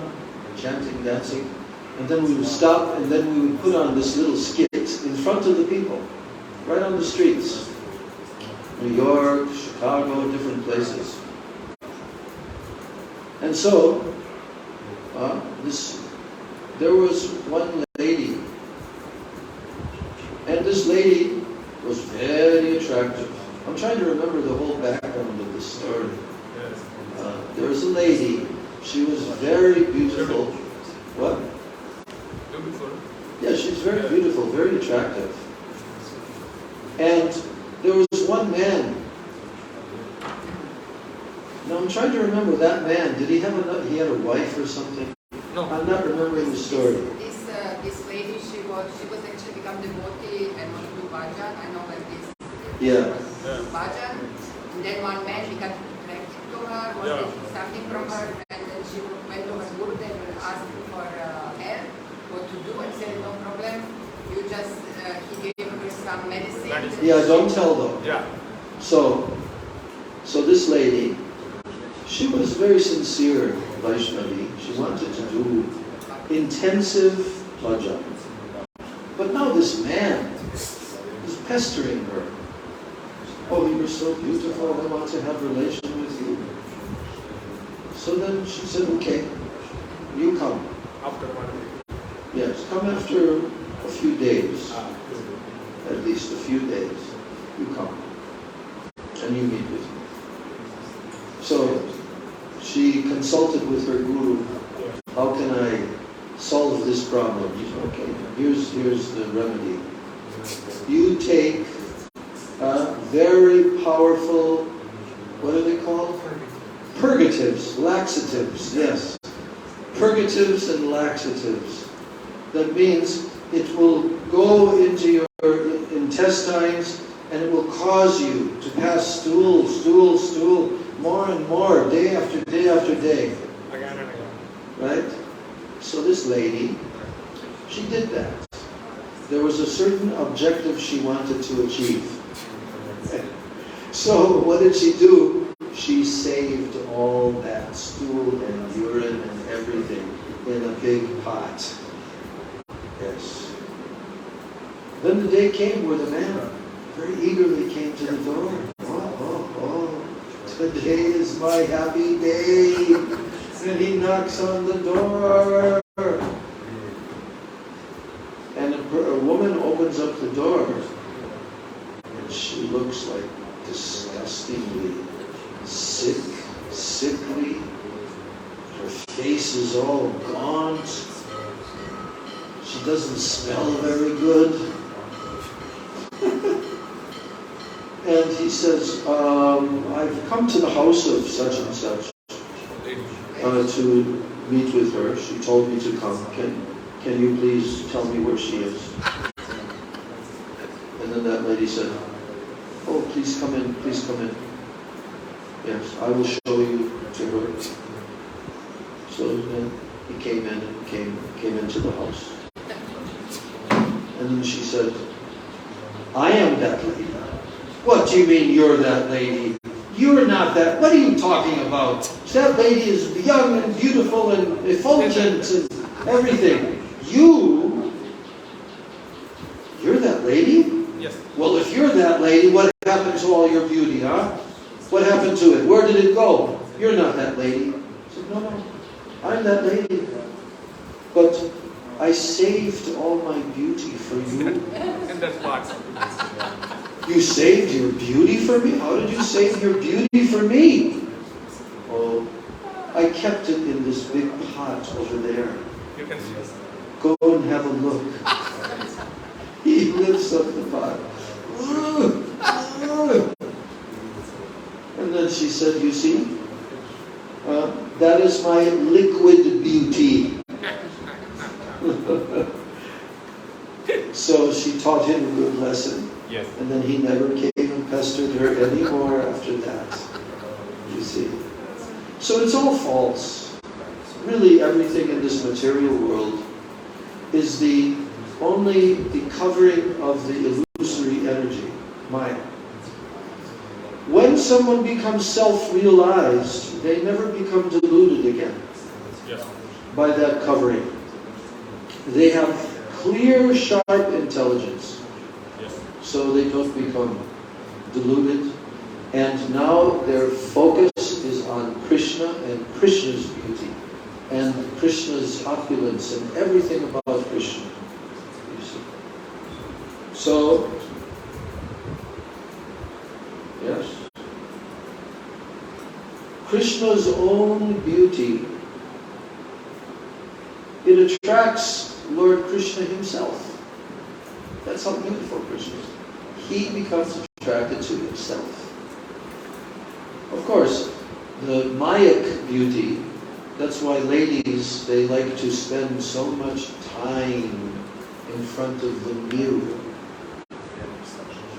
chanting, dancing, and then we would stop, and then we would put on this little skit in front of the people, right on the streets. New York, Chicago, different places. And so, there was one lady, and this lady was very attractive. I'm trying to remember the whole background of the story. There was a lady, she was very beautiful. What? Beautiful. Yeah, she's very beautiful, very attractive. And there was one man. Now I'm trying to remember that man. Did he have he had a wife or something? No. I'm not remembering the story. This lady, she was actually become devotee and want to do bhajan. I know like this. Yeah. Bhajan. And then one man became attracted to her, wanted something from her, and then she went to her guru and asked for help, what to do, and said no problem. You just he gave her some medicine. Yeah, don't tell them. Yeah. So this lady, she was very sincere Vaishnavi. She wanted to do intensive bhajan. But now this man is pestering her. Oh, you're so beautiful, I want to have a relation with you. So then she said, okay, you come. After 1 week. Yes, come after a few days. At least a few days. You come. And you meet with me. So she consulted with her guru. How can I solve this problem? He said, okay, here's the remedy. You take very powerful, what are they called? Purgatives, laxatives, yes. Purgatives and laxatives. That means it will go into your intestines and it will cause you to pass stool, more and more, day after day after day. Again and again. Right? So this lady, she did that. There was a certain objective she wanted to achieve. So what did she do? She saved all that stool and urine and everything in a big pot. Yes. Then the day came where the man very eagerly came to the door. Oh, today is my happy day. And he knocks on the door. And a woman opens up the door. And she looks like disgustingly sick, sickly. Her face is all gaunt. She doesn't smell very good. And he says, I've come to the house of such and such to meet with her. She told me to come. Can you please tell me where she is? And then that lady said, oh, please come in, please come in. Yes, I will show you to her. So then he came in and came into the house. And then she said, I am that lady. What do you mean you're that lady? You're not that. What are you talking about? That lady is young and beautiful and effulgent and everything. You're that lady? Yes. Well, if you're that lady, what happened to all your beauty, huh? What happened to it? Where did it go? You're not that lady. I said, no, I'm that lady. But I saved all my beauty for you. And that's part. You saved your beauty for me? How did you save your beauty for me? Oh, I kept it in this big pot over there. You can see. Go and have a look. He lifts up the pot. And then she said, you see, that is my liquid beauty. So she taught him a good lesson. Yes. And then he never came and pestered her anymore after that. You see. So it's all false. Really everything in this material world is only the covering of the illusory energy, Maya. When once someone becomes self-realized, they never become deluded again by that covering. They have clear, sharp intelligence. So they don't become deluded. And now their focus is on Krishna and Krishna's beauty and Krishna's opulence and everything about Krishna. You see. So, yes, Krishna's own beauty, it attracts Lord Krishna himself. That's how beautiful Krishna is. He becomes attracted to himself. Of course, the Mayak beauty, that's why ladies, they like to spend so much time in front of the mirror.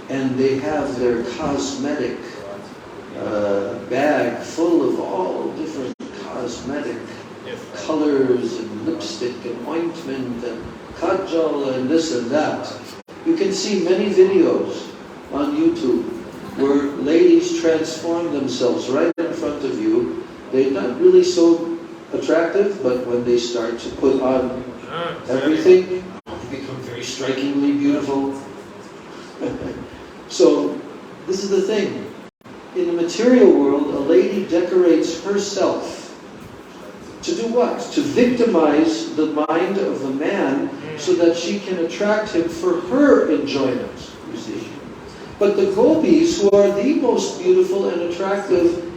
And they have their cosmetic bag full of all different cosmetic colors and lipstick and ointment and kajal and this and that. You can see many videos on YouTube where ladies transform themselves right in front of you. They're not really so attractive, but when they start to put on everything, they become very strikingly beautiful. So, this is the thing. In the material world, a lady decorates herself to do what? To victimize the mind of the man so that she can attract him for her enjoyment, you see. But the gopis, who are the most beautiful and attractive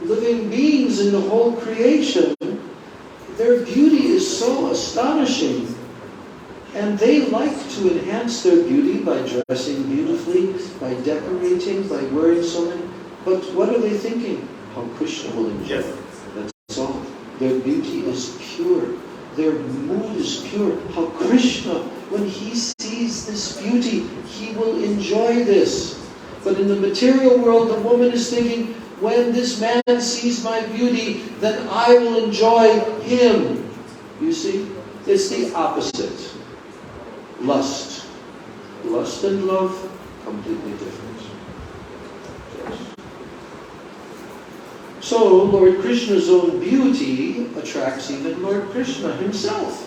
living beings in the whole creation, their beauty is so astonishing. And they like to enhance their beauty by dressing beautifully, by decorating, by wearing so many. But what are they thinking? How Krishna will enjoy it. That's all. Their beauty is pure. Their mood is pure. How Krishna, when he sees this beauty, he will enjoy this. But in the material world, the woman is thinking, when this man sees my beauty, then I will enjoy him. You see? It's the opposite. Lust. Lust and love, completely different. Yes. So, Lord Krishna's own beauty attracts even Lord Krishna himself.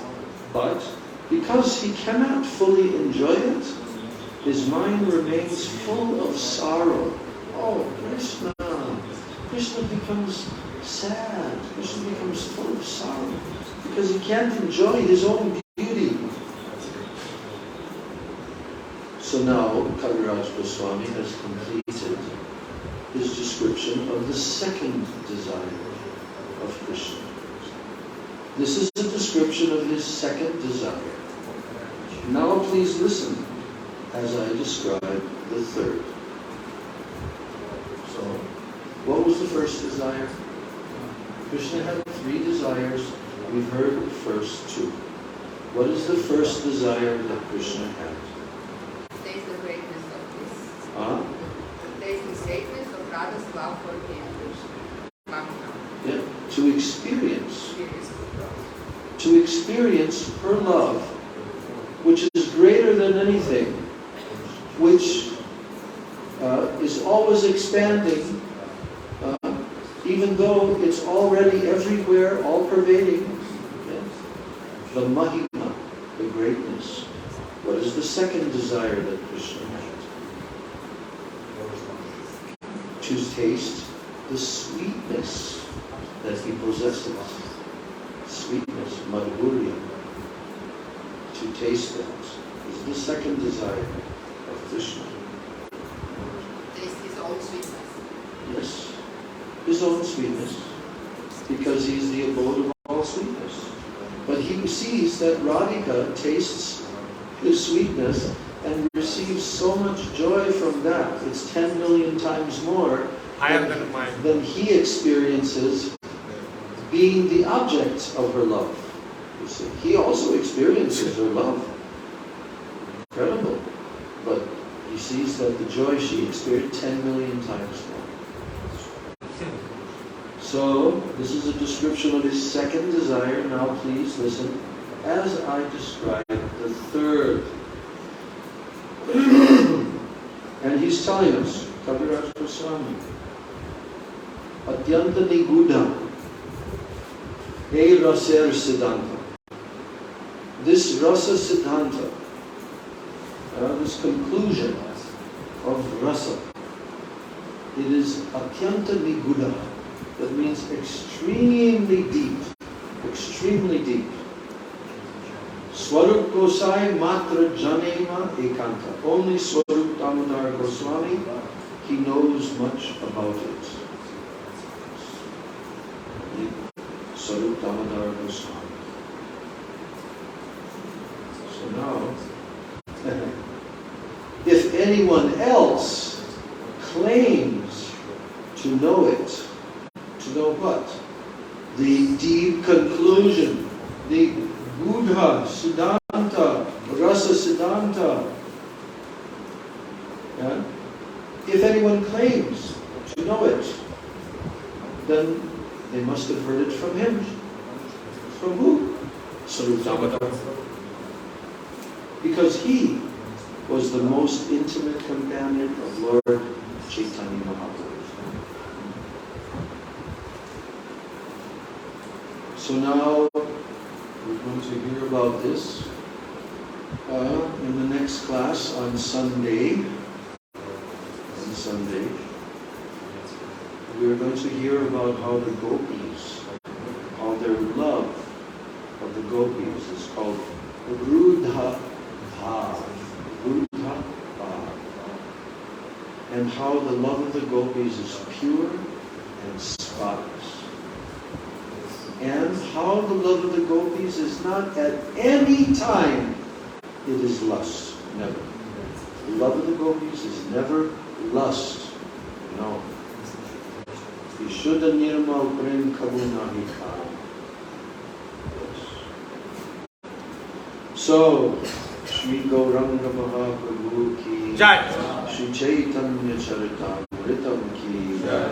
But, because he cannot fully enjoy it, his mind remains full of sorrow. Oh, Krishna. Krishna becomes sad. Krishna becomes full of sorrow because he can't enjoy his own beauty. So now, Kaviraj Goswami has completed his description of the second desire of Krishna. This is a description of his second desire. Now please listen as I describe the third. So, what was the first desire? Krishna had three desires. We've heard the first two. What is the first desire that Krishna had? Taste the greatness of this. Huh? Taste the greatness of Radha's love for him. Yeah, to experience her love, which is greater than anything, which is always expanding, even though it's already everywhere, all-pervading. Yeah? The Mahima, the greatness. What is the second desire that Krishna had? To taste the sweetness that he possesses. Sweetness, madhurya. To taste that is the second desire of Krishna. Taste his own sweetness. Yes, his own sweetness, because he's the abode of all sweetness. But he sees that Radhika tastes his sweetness and receives so much joy from that. It's 10 million times more than he experiences being the object of her love. You see, he also experiences her love. Incredible. But he sees that the joy she experienced 10 million times more. So, this is a description of his second desire. Now please listen as I describe the third. And he's telling us, Kaviraj Goswami. Atyanta Nigudha. E Raser Siddhanta. This Rasa Siddhanta, this conclusion of Rasa, it is Atyanta Nigudha. That means extremely deep. Extremely deep. Swarup Gosai Matra Janema Ekanta. Only Swarup Damodar Goswami, he knows much about it. Swarup Damodar Goswami. So now, if anyone else claims to know it, to know what? The deep conclusion, the Buddha Siddhanta, Rasa Siddhanta. Yeah? If anyone claims to know it, then they must have heard it from him. From who? Swarup Damodar. Because he was the most intimate companion of Lord Chaitanya Mahaprabhu. So now we're going to hear about this in the next class on Sunday. On Sunday, we are going to hear about how the gopis, how their love of the gopis is called Rudha Bhav. Rudha Bhav. And how the love of the gopis is pure and spotless. And how the love of the gopis is not at any time, it is lust. Never. The love of the gopis is never lust. No. Vishuddha nirmal prem kabunahi kam. So, Shri Gauranga Mahaprabhu ki Jai. Shri Chaitanya Charitamritam ki Jai.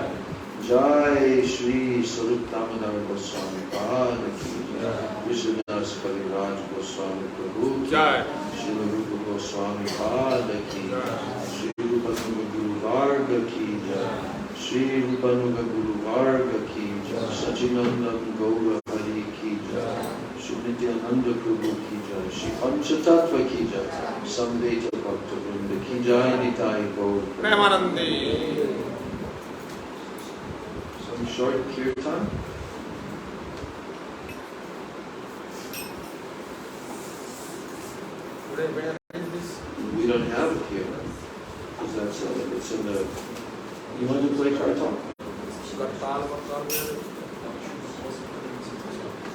Jai Shri Swarup Damodar Goswami Pad ki Jai. Vishwadas Kaviraj Goswami Prabhu ki Jai. Shri Rupa Goswami Pad ki Jai. Shri Rupanuga Guru Varga ki Jai. Shri Rupanuga Guru Varga ki Jai. Sachinandan Gaura Hari ki Jai. Shri Nityananda Prabhu ki Jai. Shri Panchatattva ki Jai. Samveta Bhakta Vrinda ki Jai. Nitai Gaur Premanandi. Some short kirtan. We don't have it here. Because that's it's in the... You want to play kirtan?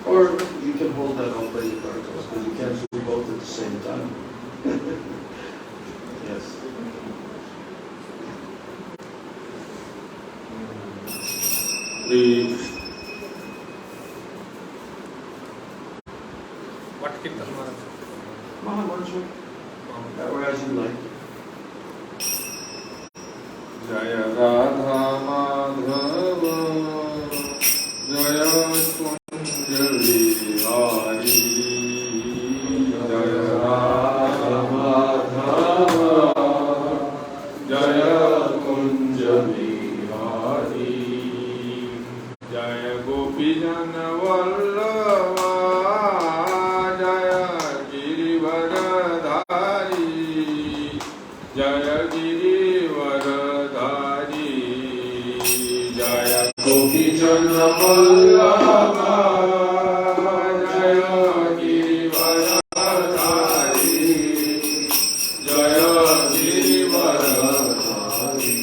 Or you can hold that, I'll play the kirtan. Because you can't do both at the same time. Yes. What kirtan? Mahamantra. Or as you like. Jaya Radha Madhava Jaya Kunja Vihari Jaya Radha Madhava Jaya Kunja Vihari Jaya Gopi Jana Vallabha Jaya Girivaradhari Jaya Girivaradhari Jaya Gopi Jana Vallabha Jaya Girivaradhari Jaya Girivaradhari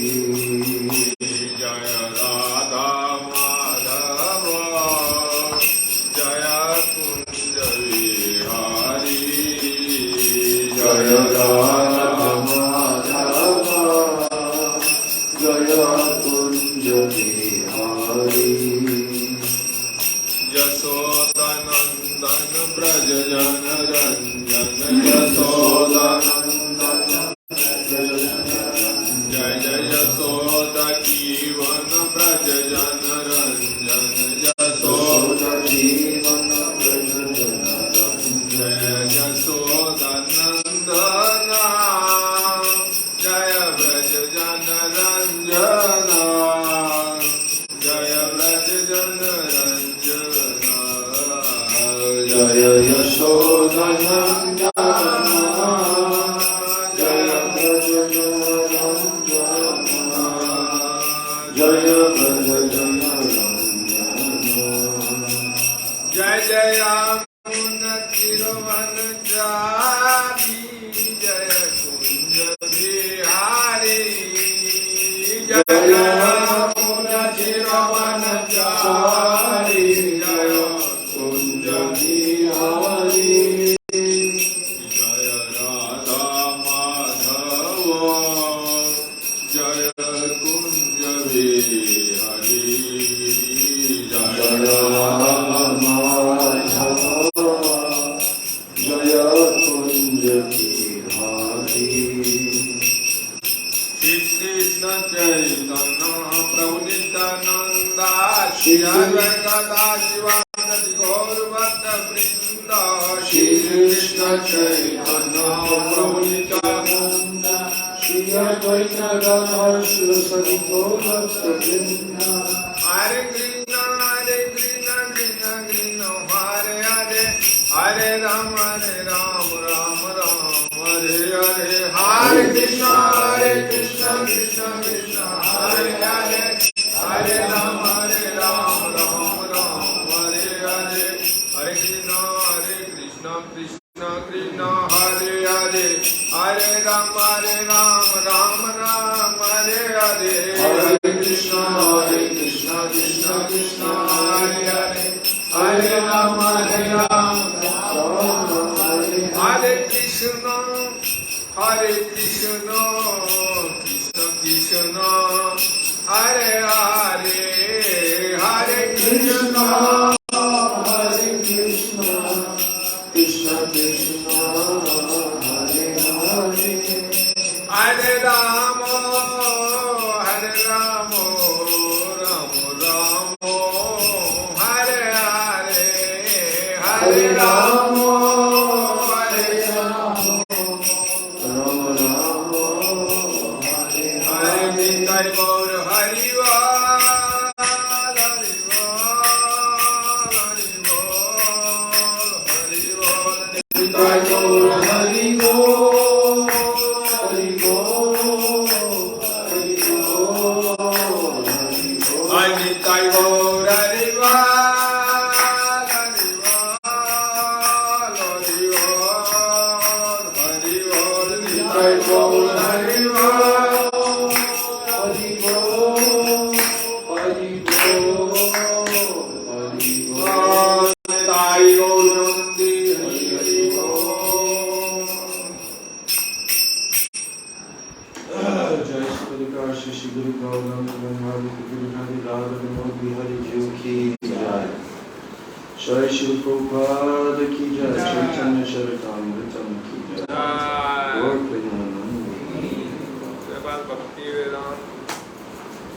Jaya Radha Madhava Jaya Kunja Vihari Jaya Radha Madhava Jaya Kunja Vihari Jasodanandan Braja Jana Ranjana Jasodanandan Jai Jai Yasoda Jivana Braja Jana Ranjana Yasoda Jivana Braja Jana Ranjana Jasodanandana Jaya Braja Jana Ranjana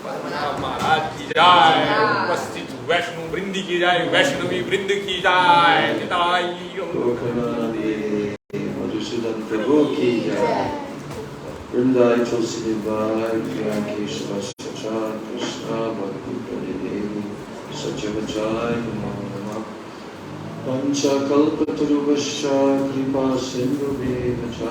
Padmanabha महाराज की जय, उपस्थित वैष्णव वृंद की जय, वैष्णवी वृंद की जय, मधुसूदन प्रभु की जय। वृंदाई तुलसी देवाय प्रिया केशव सचा कृष्णा भक्ति प्रदेवी सचवचाय नमो नमः। पंचकल्पतरुभ्यश्च कृपा सिन्धुभ्येव च